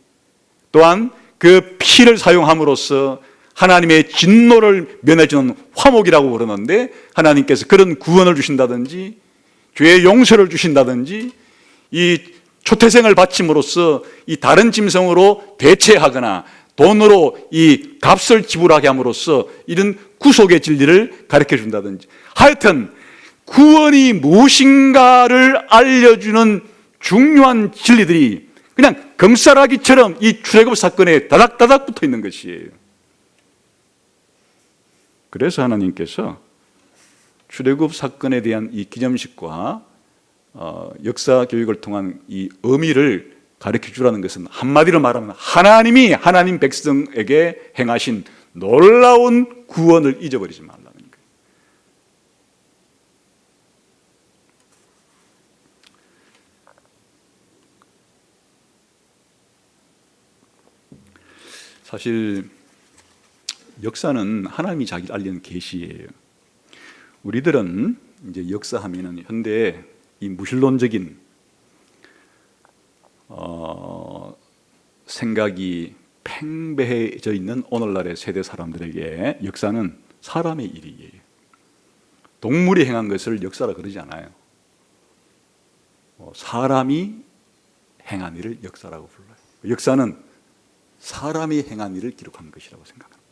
또한 그 피를 사용함으로써 하나님의 진노를 면해주는 화목이라고 그러는데 하나님께서 그런 구원을 주신다든지, 죄의 용서를 주신다든지, 이 초태생을 바침으로써 이 다른 짐승으로 대체하거나 돈으로 이 값을 지불하게 함으로써 이런 구속의 진리를 가르쳐 준다든지, 하여튼 구원이 무엇인가를 알려주는 중요한 진리들이 그냥 금싸라기처럼 이 출애굽 사건에 다닥다닥 붙어 있는 것이에요. 그래서 하나님께서 출애굽 사건에 대한 이 기념식과 역사 교육을 통한 이 의미를 가르쳐 주라는 것은 한마디로 말하면 하나님이 하나님 백성에게 행하신 놀라운 구원을 잊어버리지 말라는 거예요. 사실 역사는 하나님이 자기를 알리는 계시예요. 우리들은 이제 역사하면은 현대 이 무신론적인 생각이 팽배해져 있는 오늘날의 세대 사람들에게 역사는 사람의 일이에요. 동물이 행한 것을 역사라 그러지 않아요. 사람이 행한 일을 역사라고 불러요. 역사는 사람이 행한 일을 기록한 것이라고 생각합니다.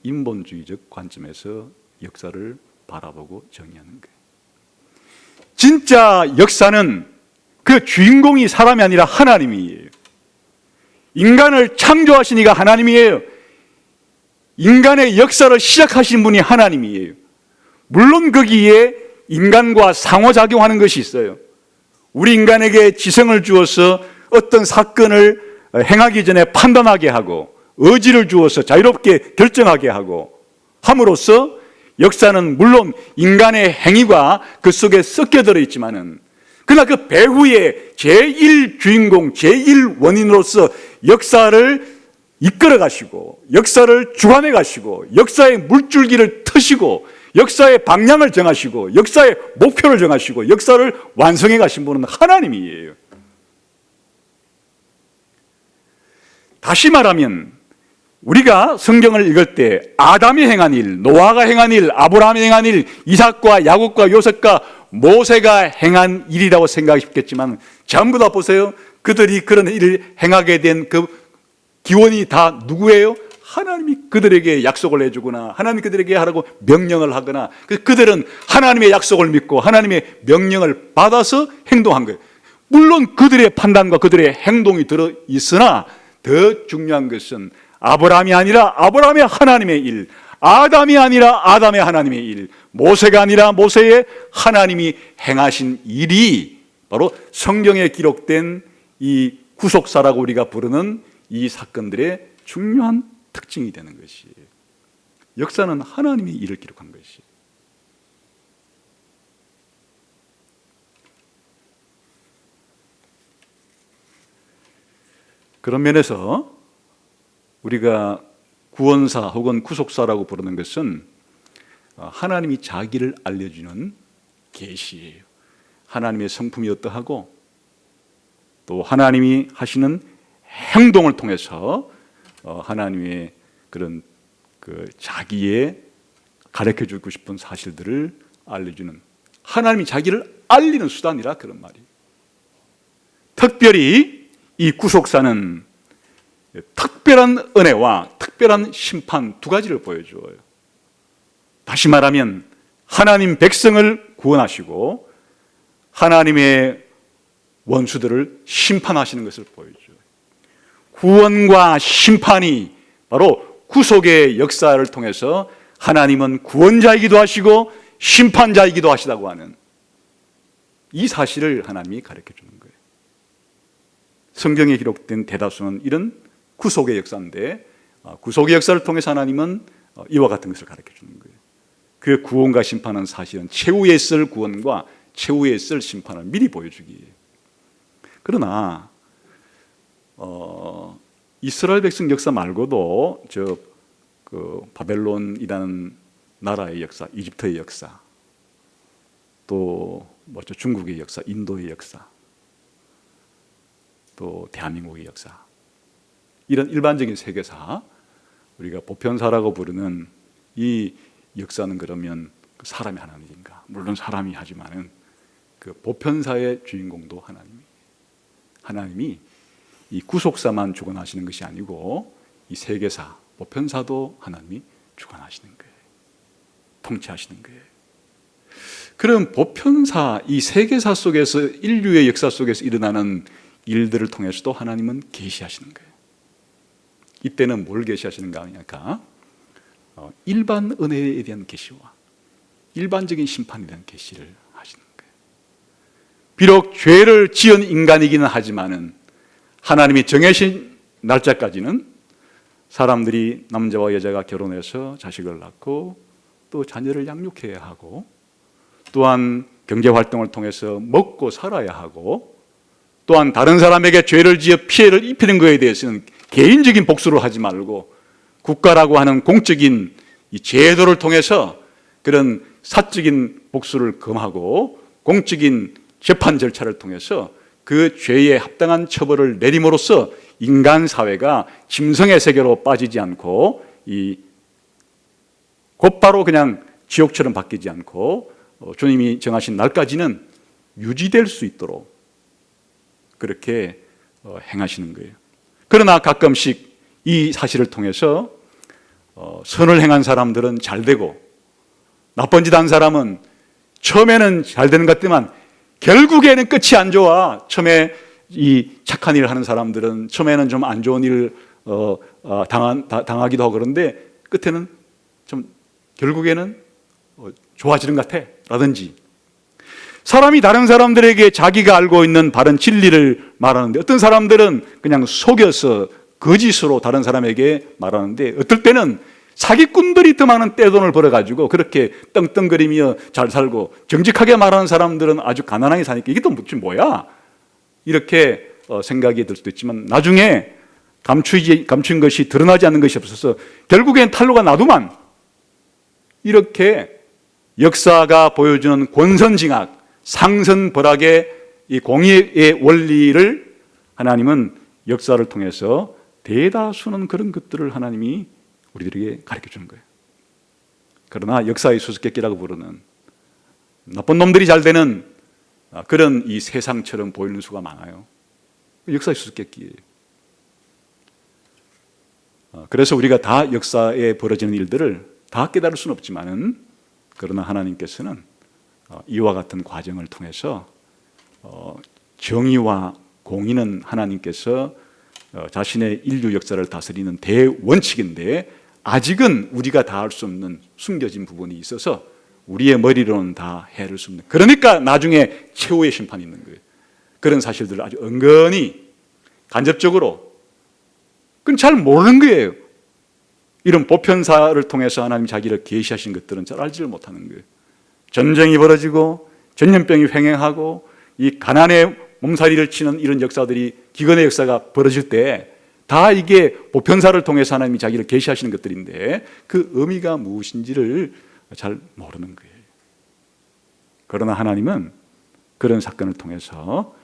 인본주의적 관점에서 역사를 바라보고 정의하는 거예요. 진짜 역사는 그 주인공이 사람이 아니라 하나님이에요. 인간을 창조하신 이가 하나님이에요. 인간의 역사를 시작하신 분이 하나님이에요. 물론 거기에 인간과 상호작용하는 것이 있어요. 우리 인간에게 지성을 주어서 어떤 사건을 행하기 전에 판단하게 하고, 의지를 주어서 자유롭게 결정하게 하고 함으로써 역사는 물론 인간의 행위가 그 속에 섞여 들어 있지만은, 그러나 그 배후의 제1 주인공, 제1 원인으로서 역사를 이끌어 가시고, 역사를 주관해 가시고, 역사의 물줄기를 트시고, 역사의 방향을 정하시고, 역사의 목표를 정하시고, 역사를 완성해 가신 분은 하나님이에요. 다시 말하면 우리가 성경을 읽을 때 아담이 행한 일, 노아가 행한 일, 아브라함이 행한 일, 이삭과 야곱과 요셉과 모세가 행한 일이라고 생각하셨겠지만 전부 다 보세요. 그들이 그런 일을 행하게 된 그 기원이 다 누구예요? 하나님이 그들에게 약속을 해주거나 하나님이 그들에게 하라고 명령을 하거나, 그들은 하나님의 약속을 믿고 하나님의 명령을 받아서 행동한 거예요. 물론 그들의 판단과 그들의 행동이 들어있으나 더 중요한 것은 아브라함이 아니라 아브라함의 하나님의 일, 아담이 아니라 아담의 하나님의 일, 모세가 아니라 모세의 하나님이 행하신 일이 바로 성경에 기록된 이 구속사라고 우리가 부르는 이 사건들의 중요한 특징이 되는 것이에요. 역사는 하나님의 일을 기록한 것이에요. 그런 면에서 우리가 구원사 혹은 구속사라고 부르는 것은 하나님이 자기를 알려주는 계시예요. 하나님의 성품이 어떠하고 또 하나님이 하시는 행동을 통해서 하나님의 그런 자기의 가르쳐 주고 싶은 사실들을 알려주는, 하나님이 자기를 알리는 수단이라 그런 말이에요. 특별히 이 구속사는 특별한 은혜와 특별한 심판 두 가지를 보여줘요. 다시 말하면 하나님 백성을 구원하시고 하나님의 원수들을 심판하시는 것을 보여줘요. 구원과 심판이 바로 구속의 역사를 통해서 하나님은 구원자이기도 하시고 심판자이기도 하시다고 하는 이 사실을 하나님이 가르쳐 주는 거예요. 성경에 기록된 대다수는 이런 구속의 역사인데, 구속의 역사를 통해서 하나님은 이와 같은 것을 가르쳐 주는 거예요. 그 구원과 심판은 사실은 최후에 있을 구원과 최후에 있을 심판을 미리 보여주기에. 그러나 이스라엘 백성 역사 말고도 그 바벨론이라는 나라의 역사, 이집트의 역사, 또 중국의 역사, 인도의 역사, 또 대한민국의 역사, 이런 일반적인 세계사, 우리가 보편사라고 부르는 이 역사는 그러면 사람이 하는 일인가? 물론 사람이 하지만은 그 보편사의 주인공도 하나님이 이 구속사만 주관하시는 것이 아니고 이 세계사, 보편사도 하나님이 주관하시는 거예요. 통치하시는 거예요. 그럼 보편사, 이 세계사 속에서, 인류의 역사 속에서 일어나는 일들을 통해서도 하나님은 계시하시는 거예요. 이때는 뭘 계시하시는가 하니까 일반 은혜에 대한 계시와 일반적인 심판에 대한 계시를 하시는 거예요. 비록 죄를 지은 인간이기는 하지만은 하나님이 정해진 날짜까지는 사람들이, 남자와 여자가 결혼해서 자식을 낳고 또 자녀를 양육해야 하고, 또한 경제활동을 통해서 먹고 살아야 하고, 또한 다른 사람에게 죄를 지어 피해를 입히는 것에 대해서는 개인적인 복수를 하지 말고 국가라고 하는 공적인 이 제도를 통해서 그런 사적인 복수를 금하고 공적인 재판 절차를 통해서 그 죄에 합당한 처벌을 내림으로써 인간 사회가 짐승의 세계로 빠지지 않고 곧바로 그냥 지옥처럼 바뀌지 않고 주님이 정하신 날까지는 유지될 수 있도록 그렇게 행하시는 거예요. 그러나 가끔씩 이 사실을 통해서 선을 행한 사람들은 잘 되고 나쁜 짓 한 사람은 처음에는 잘 되는 것 같지만 결국에는 끝이 안 좋아. 처음에 이 착한 일을 하는 사람들은 처음에는 좀 안 좋은 일을 당하기도 하고, 그런데 끝에는 좀 결국에는 좋아지는 것 같아 라든지, 사람이 다른 사람들에게 자기가 알고 있는 바른 진리를 말하는데 어떤 사람들은 그냥 속여서 거짓으로 다른 사람에게 말하는데, 어떨 때는 사기꾼들이 더 많은 떼돈을 벌어가지고 그렇게 떵떵거리며 잘 살고, 정직하게 말하는 사람들은 아주 가난하게 사니까 이게 또 뭐야? 이렇게 생각이 들 수도 있지만 나중에 감춘 것이 드러나지 않는 것이 없어서 결국엔 탄로가 나도만, 이렇게 역사가 보여주는 권선징악, 상선벌악의 이 공의의 원리를 하나님은 역사를 통해서 대다수는 그런 것들을 하나님이 우리들에게 가르쳐 주는 거예요. 그러나 역사의 수수께끼라고 부르는 나쁜 놈들이 잘 되는 그런 이 세상처럼 보이는 수가 많아요. 역사의 수수께끼예요. 그래서 우리가 다 역사에 벌어지는 일들을 다 깨달을 수는 없지만은, 그러나 하나님께서는 이와 같은 과정을 통해서 정의와 공의는 하나님께서 자신의 인류 역사를 다스리는 대원칙인데, 아직은 우리가 다 할 수 없는 숨겨진 부분이 있어서 우리의 머리로는 다 헤아릴 수 없는, 그러니까 나중에 최후의 심판이 있는 거예요. 그런 사실들을 아주 은근히 간접적으로 그건 잘 모르는 거예요. 이런 보편사를 통해서 하나님 자기를 계시하신 것들은 잘 알지를 못하는 거예요. 전쟁이 벌어지고 전염병이 횡행하고 이 가난의 몸살이를 치는 이런 역사들이, 기근의 역사가 벌어질 때 다 이게 보편사를 통해서 하나님이 자기를 계시하시는 것들인데 그 의미가 무엇인지를 잘 모르는 거예요. 그러나 하나님은 그런 사건을 통해서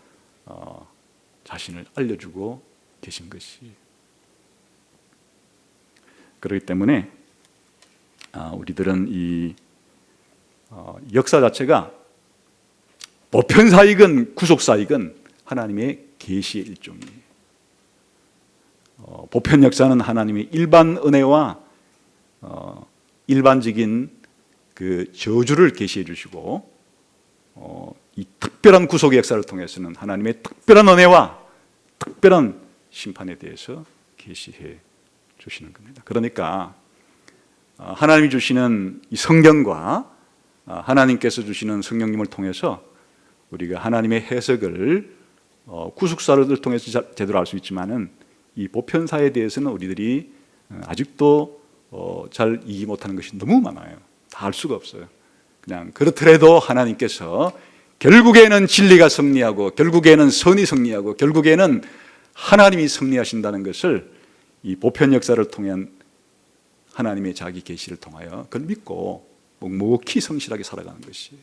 자신을 알려주고 계신 것이. 그렇기 때문에 우리들은 이 역사 자체가 보편사이건 구속사이건 하나님의 계시의 일종이에요. 보편 역사는 하나님의 일반 은혜와 일반적인 그 저주를 계시해 주시고, 이 특별한 구속의 역사를 통해서는 하나님의 특별한 은혜와 특별한 심판에 대해서 계시해 주시는 겁니다. 그러니까 하나님이 주시는 이 성경과 하나님께서 주시는 성령님을 통해서 우리가 하나님의 해석을 구속사를 통해서 제대로 알 수 있지만은 이 보편사에 대해서는 우리들이 아직도 잘 이해 못하는 것이 너무 많아요. 다 알 수가 없어요. 그냥 그렇더라도 하나님께서 결국에는 진리가 승리하고 결국에는 선이 승리하고 결국에는 하나님이 승리하신다는 것을 이 보편 역사를 통한 하나님의 자기 계시를 통하여 그걸 믿고 묵묵히 성실하게 살아가는 것이에요.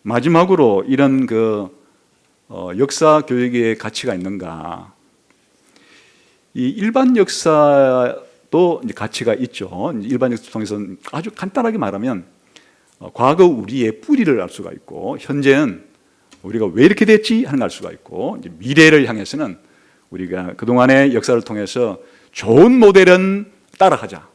마지막으로 이런 역사 교육의 가치가 있는가? 이 일반 역사도 이제 가치가 있죠. 일반 역사 통해서는 아주 간단하게 말하면 과거 우리의 뿌리를 알 수가 있고 현재는 우리가 왜 이렇게 됐지 하는 걸 알 수가 있고 이제 미래를 향해서는 우리가 그동안의 역사를 통해서 좋은 모델은 따라가자,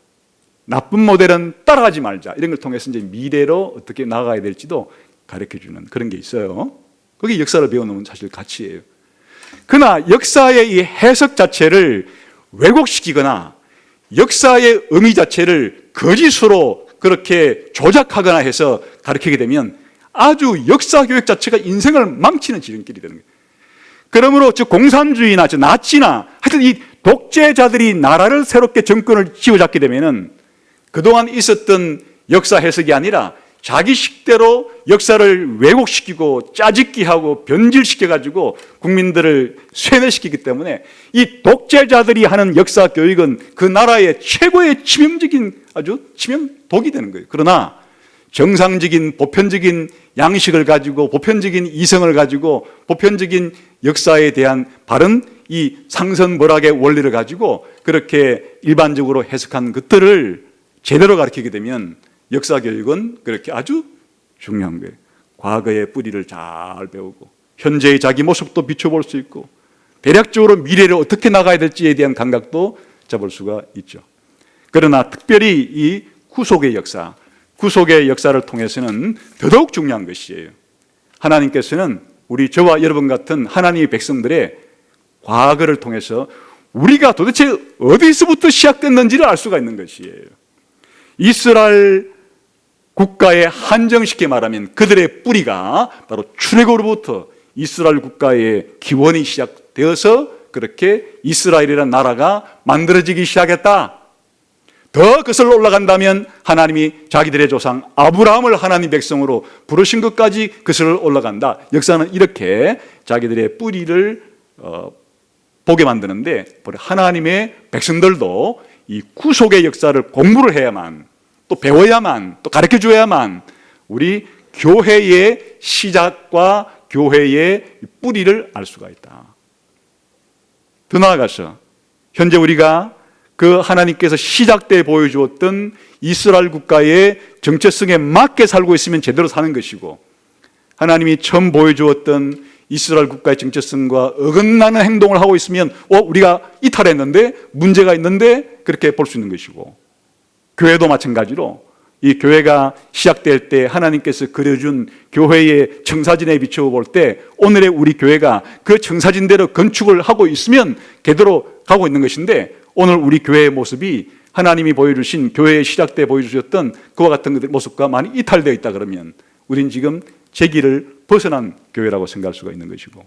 나쁜 모델은 따라가지 말자 이런 걸 통해서 이제 미래로 어떻게 나아가야 될지도 가르쳐주는 그런 게 있어요. 그게 역사를 배우는 사실 가치예요. 그러나 역사의 이 해석 자체를 왜곡시키거나 역사의 의미 자체를 거짓으로 그렇게 조작하거나 해서 가르치게 되면 아주 역사 교육 자체가 인생을 망치는 지름길이 되는 거예요. 그러므로 저 공산주의나 저 나치나 하여튼 이 독재자들이 나라를 새롭게 정권을 쥐어잡게 되면은 그동안 있었던 역사 해석이 아니라 자기식대로 역사를 왜곡시키고 짜집기하고 변질시켜가지고 국민들을 쇠뇌시키기 때문에 이 독재자들이 하는 역사 교육은 그 나라의 최고의 치명적인 아주 치명독이 되는 거예요. 그러나 정상적인 보편적인 양식을 가지고 보편적인 이성을 가지고 보편적인 역사에 대한 바른 이 상선벌학의 원리를 가지고 그렇게 일반적으로 해석한 것들을 제대로 가르치게 되면 역사 교육은 그렇게 아주 중요한 거예요. 과거의 뿌리를 잘 배우고 현재의 자기 모습도 비춰볼 수 있고 대략적으로 미래를 어떻게 나가야 될지에 대한 감각도 잡을 수가 있죠. 그러나 특별히 이 구속의 역사를 통해서는 더더욱 중요한 것이에요. 하나님께서는 우리 저와 여러분 같은 하나님의 백성들의 과거를 통해서 우리가 도대체 어디서부터 시작됐는지를 알 수가 있는 것이에요. 이스라엘 국가의 한정식에 말하면 그들의 뿌리가 바로 출애굽으로부터 이스라엘 국가의 기원이 시작되어서 그렇게 이스라엘이라는 나라가 만들어지기 시작했다. 더 거슬러 올라간다면 하나님이 자기들의 조상 아브라함을 하나님 백성으로 부르신 것까지 거슬러 올라간다. 역사는 이렇게 자기들의 뿌리를 보게 만드는데 하나님의 백성들도 이 구속의 역사를 공부를 해야만 또 배워야만 또 가르쳐줘야만 우리 교회의 시작과 교회의 뿌리를 알 수가 있다. 더 나아가서 현재 우리가 그 하나님께서 시작 때 보여주었던 이스라엘 국가의 정체성에 맞게 살고 있으면 제대로 사는 것이고 하나님이 처음 보여주었던 이스라엘 국가의 정체성과 어긋나는 행동을 하고 있으면 우리가 이탈했는데 문제가 있는데 그렇게 볼 수 있는 것이고 교회도 마찬가지로 이 교회가 시작될 때 하나님께서 그려준 교회의 청사진에 비춰볼 때 오늘의 우리 교회가 그 청사진대로 건축을 하고 있으면 제대로 가고 있는 것인데 오늘 우리 교회의 모습이 하나님이 보여주신 교회의 시작 때 보여주셨던 그와 같은 모습과 많이 이탈되어 있다 그러면 우린 지금 제 길을 벗어난 교회라고 생각할 수가 있는 것이고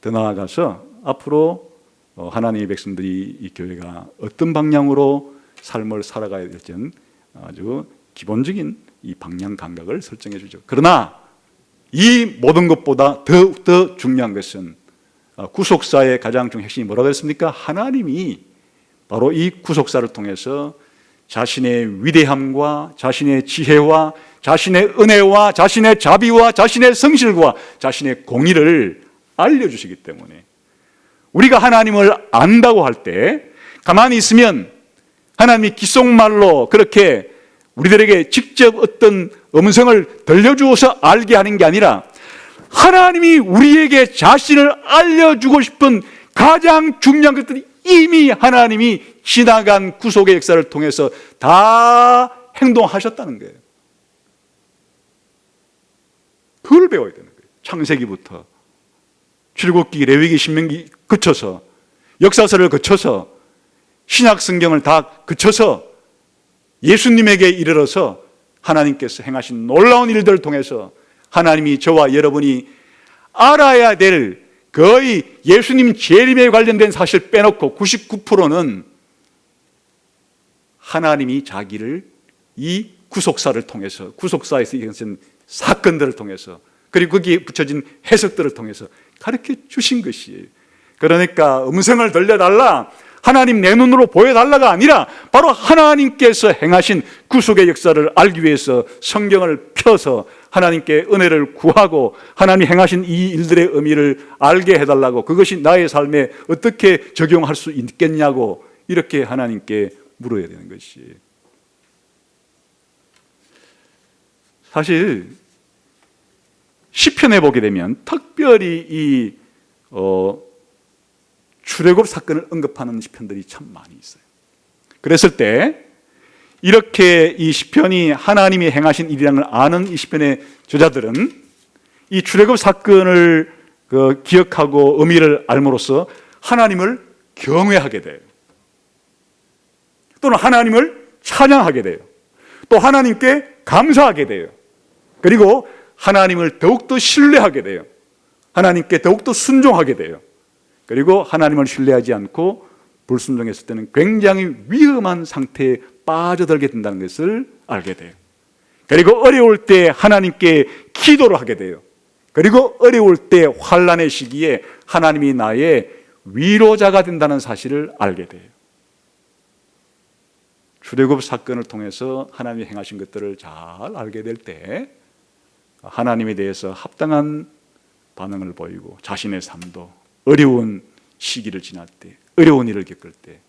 더 나아가서 앞으로 하나님의 백성들이 이 교회가 어떤 방향으로 삶을 살아가야 될지는 아주 기본적인 이 방향 감각을 설정해 주죠. 그러나 이 모든 것보다 더 중요한 것은 구속사의 가장 중요한 핵심이 뭐라고 했습니까? 하나님이 바로 이 구속사를 통해서 자신의 위대함과 자신의 지혜와 자신의 은혜와 자신의 자비와 자신의 성실과 자신의 공의를 알려주시기 때문에 우리가 하나님을 안다고 할 때 가만히 있으면 하나님이 귓속말로 그렇게 우리들에게 직접 어떤 음성을 들려주어서 알게 하는 게 아니라 하나님이 우리에게 자신을 알려주고 싶은 가장 중요한 것들이 이미 하나님이 지나간 구속의 역사를 통해서 다 행동하셨다는 거예요. 그걸 배워야 되는 거예요. 창세기부터 출애굽기, 레위기, 신명기 거쳐서, 역사서를 거쳐서, 신약 성경을 다 거쳐서 예수님에게 이르러서 하나님께서 행하신 놀라운 일들을 통해서 하나님이 저와 여러분이 알아야 될 거의 예수님 재림에 관련된 사실 빼놓고 99%는 하나님이 자기를 이 구속사를 통해서, 구속사에서 일어난 사건들을 통해서, 그리고 거기에 붙여진 해석들을 통해서 가르쳐 주신 것이에요. 그러니까 음성을 들려달라, 하나님 내 눈으로 보여달라가 아니라 바로 하나님께서 행하신 구속의 역사를 알기 위해서 성경을 펴서 하나님께 은혜를 구하고 하나님이 행하신 이 일들의 의미를 알게 해달라고, 그것이 나의 삶에 어떻게 적용할 수 있겠냐고 이렇게 하나님께 물어야 되는 것이에요. 사실 시편에 보게 되면 특별히 이 출애굽 사건을 언급하는 시편들이 참 많이 있어요. 그랬을 때 이렇게 이 시편이 하나님이 행하신 일이라는 걸 아는 이 시편의 저자들은 이 출애굽 사건을 기억하고 의미를 알므로써 하나님을 경외하게 돼요. 또는 하나님을 찬양하게 돼요. 또 하나님께 감사하게 돼요. 그리고 하나님을 더욱더 신뢰하게 돼요. 하나님께 더욱더 순종하게 돼요. 그리고 하나님을 신뢰하지 않고 불순종했을 때는 굉장히 위험한 상태에 빠져들게 된다는 것을 알게 돼요. 그리고 어려울 때 하나님께 기도를 하게 돼요. 그리고 어려울 때 환난의 시기에 하나님이 나의 위로자가 된다는 사실을 알게 돼요. 출애굽 사건을 통해서 하나님이 행하신 것들을 잘 알게 될 때 하나님에 대해서 합당한 반응을 보이고 자신의 삶도 어려운 시기를 지날 때, 어려운 일을 겪을 때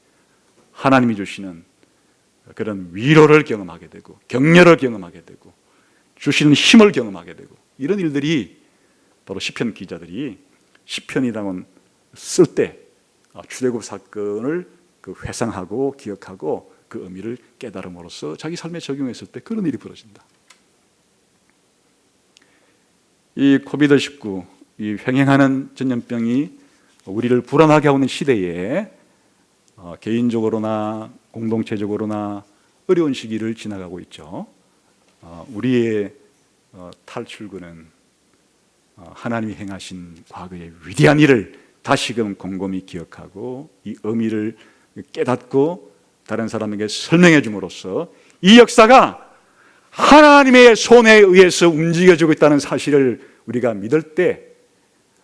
하나님이 주시는 그런 위로를 경험하게 되고 격려를 경험하게 되고 주시는 힘을 경험하게 되고, 이런 일들이 바로 시편 기자들이 시편이라는 쓸 때 출애굽 사건을 회상하고 기억하고 그 의미를 깨달음으로써 자기 삶에 적용했을 때 그런 일이 벌어진다. 이 코비드-19, 이 횡행하는 전염병이 우리를 불안하게 하고 있는 시대에 개인적으로나 공동체적으로나 어려운 시기를 지나가고 있죠. 우리의 탈출구는 하나님이 행하신 과거의 위대한 일을 다시금 곰곰이 기억하고 이 의미를 깨닫고 다른 사람에게 설명해 줌으로써 이 역사가 하나님의 손에 의해서 움직여지고 있다는 사실을 우리가 믿을 때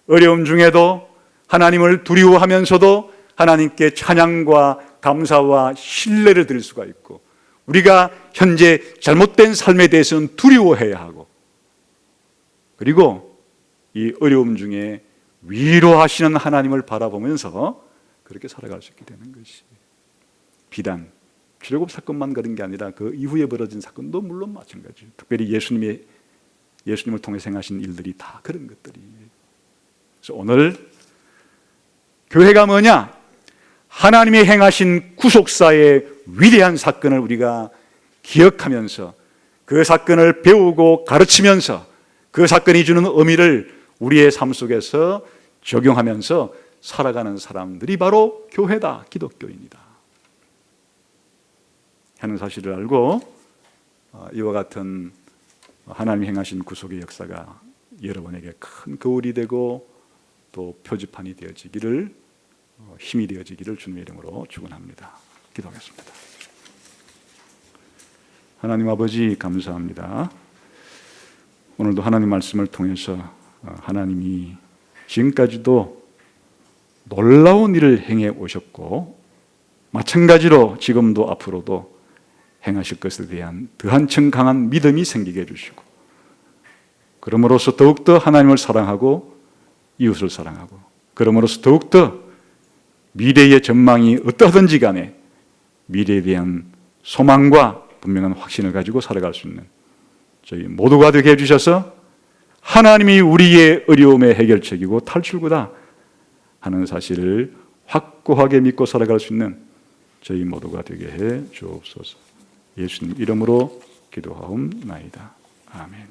어려움 중에도 하나님을 두려워하면서도 하나님께 찬양과 감사와 신뢰를 드릴 수가 있고, 우리가 현재 잘못된 삶에 대해서는 두려워해야 하고, 그리고 이 어려움 중에 위로하시는 하나님을 바라보면서 그렇게 살아갈 수 있게 되는 것이, 비단 출애굽 사건만 그런 게 아니라 그 이후에 벌어진 사건도 물론 마찬가지예요. 특별히 예수님을 통해서 행하신 일들이 다 그런 것들이에요. 그래서 오늘 교회가 뭐냐? 하나님이 행하신 구속사의 위대한 사건을 우리가 기억하면서 그 사건을 배우고 가르치면서 그 사건이 주는 의미를 우리의 삶 속에서 적용하면서 살아가는 사람들이 바로 교회다, 기독교입니다 하는 사실을 알고 이와 같은 하나님이 행하신 구속의 역사가 여러분에게 큰 거울이 되고 또 표지판이 되어지기를, 힘이 되어지기를 주님의 이름으로 축원합니다. 기도하겠습니다. 하나님 아버지 감사합니다. 오늘도 하나님 말씀을 통해서 하나님이 지금까지도 놀라운 일을 행해 오셨고 마찬가지로 지금도 앞으로도 행하실 것에 대한 더 한층 강한 믿음이 생기게 해주시고, 그러므로서 더욱더 하나님을 사랑하고 이웃을 사랑하고, 그러므로서 더욱더 미래의 전망이 어떠하든지 간에 미래에 대한 소망과 분명한 확신을 가지고 살아갈 수 있는 저희 모두가 되게 해주셔서 하나님이 우리의 어려움의 해결책이고 탈출구다 하는 사실을 확고하게 믿고 살아갈 수 있는 저희 모두가 되게 해 주옵소서. 예수님 이름으로 기도하옵나이다. 아멘.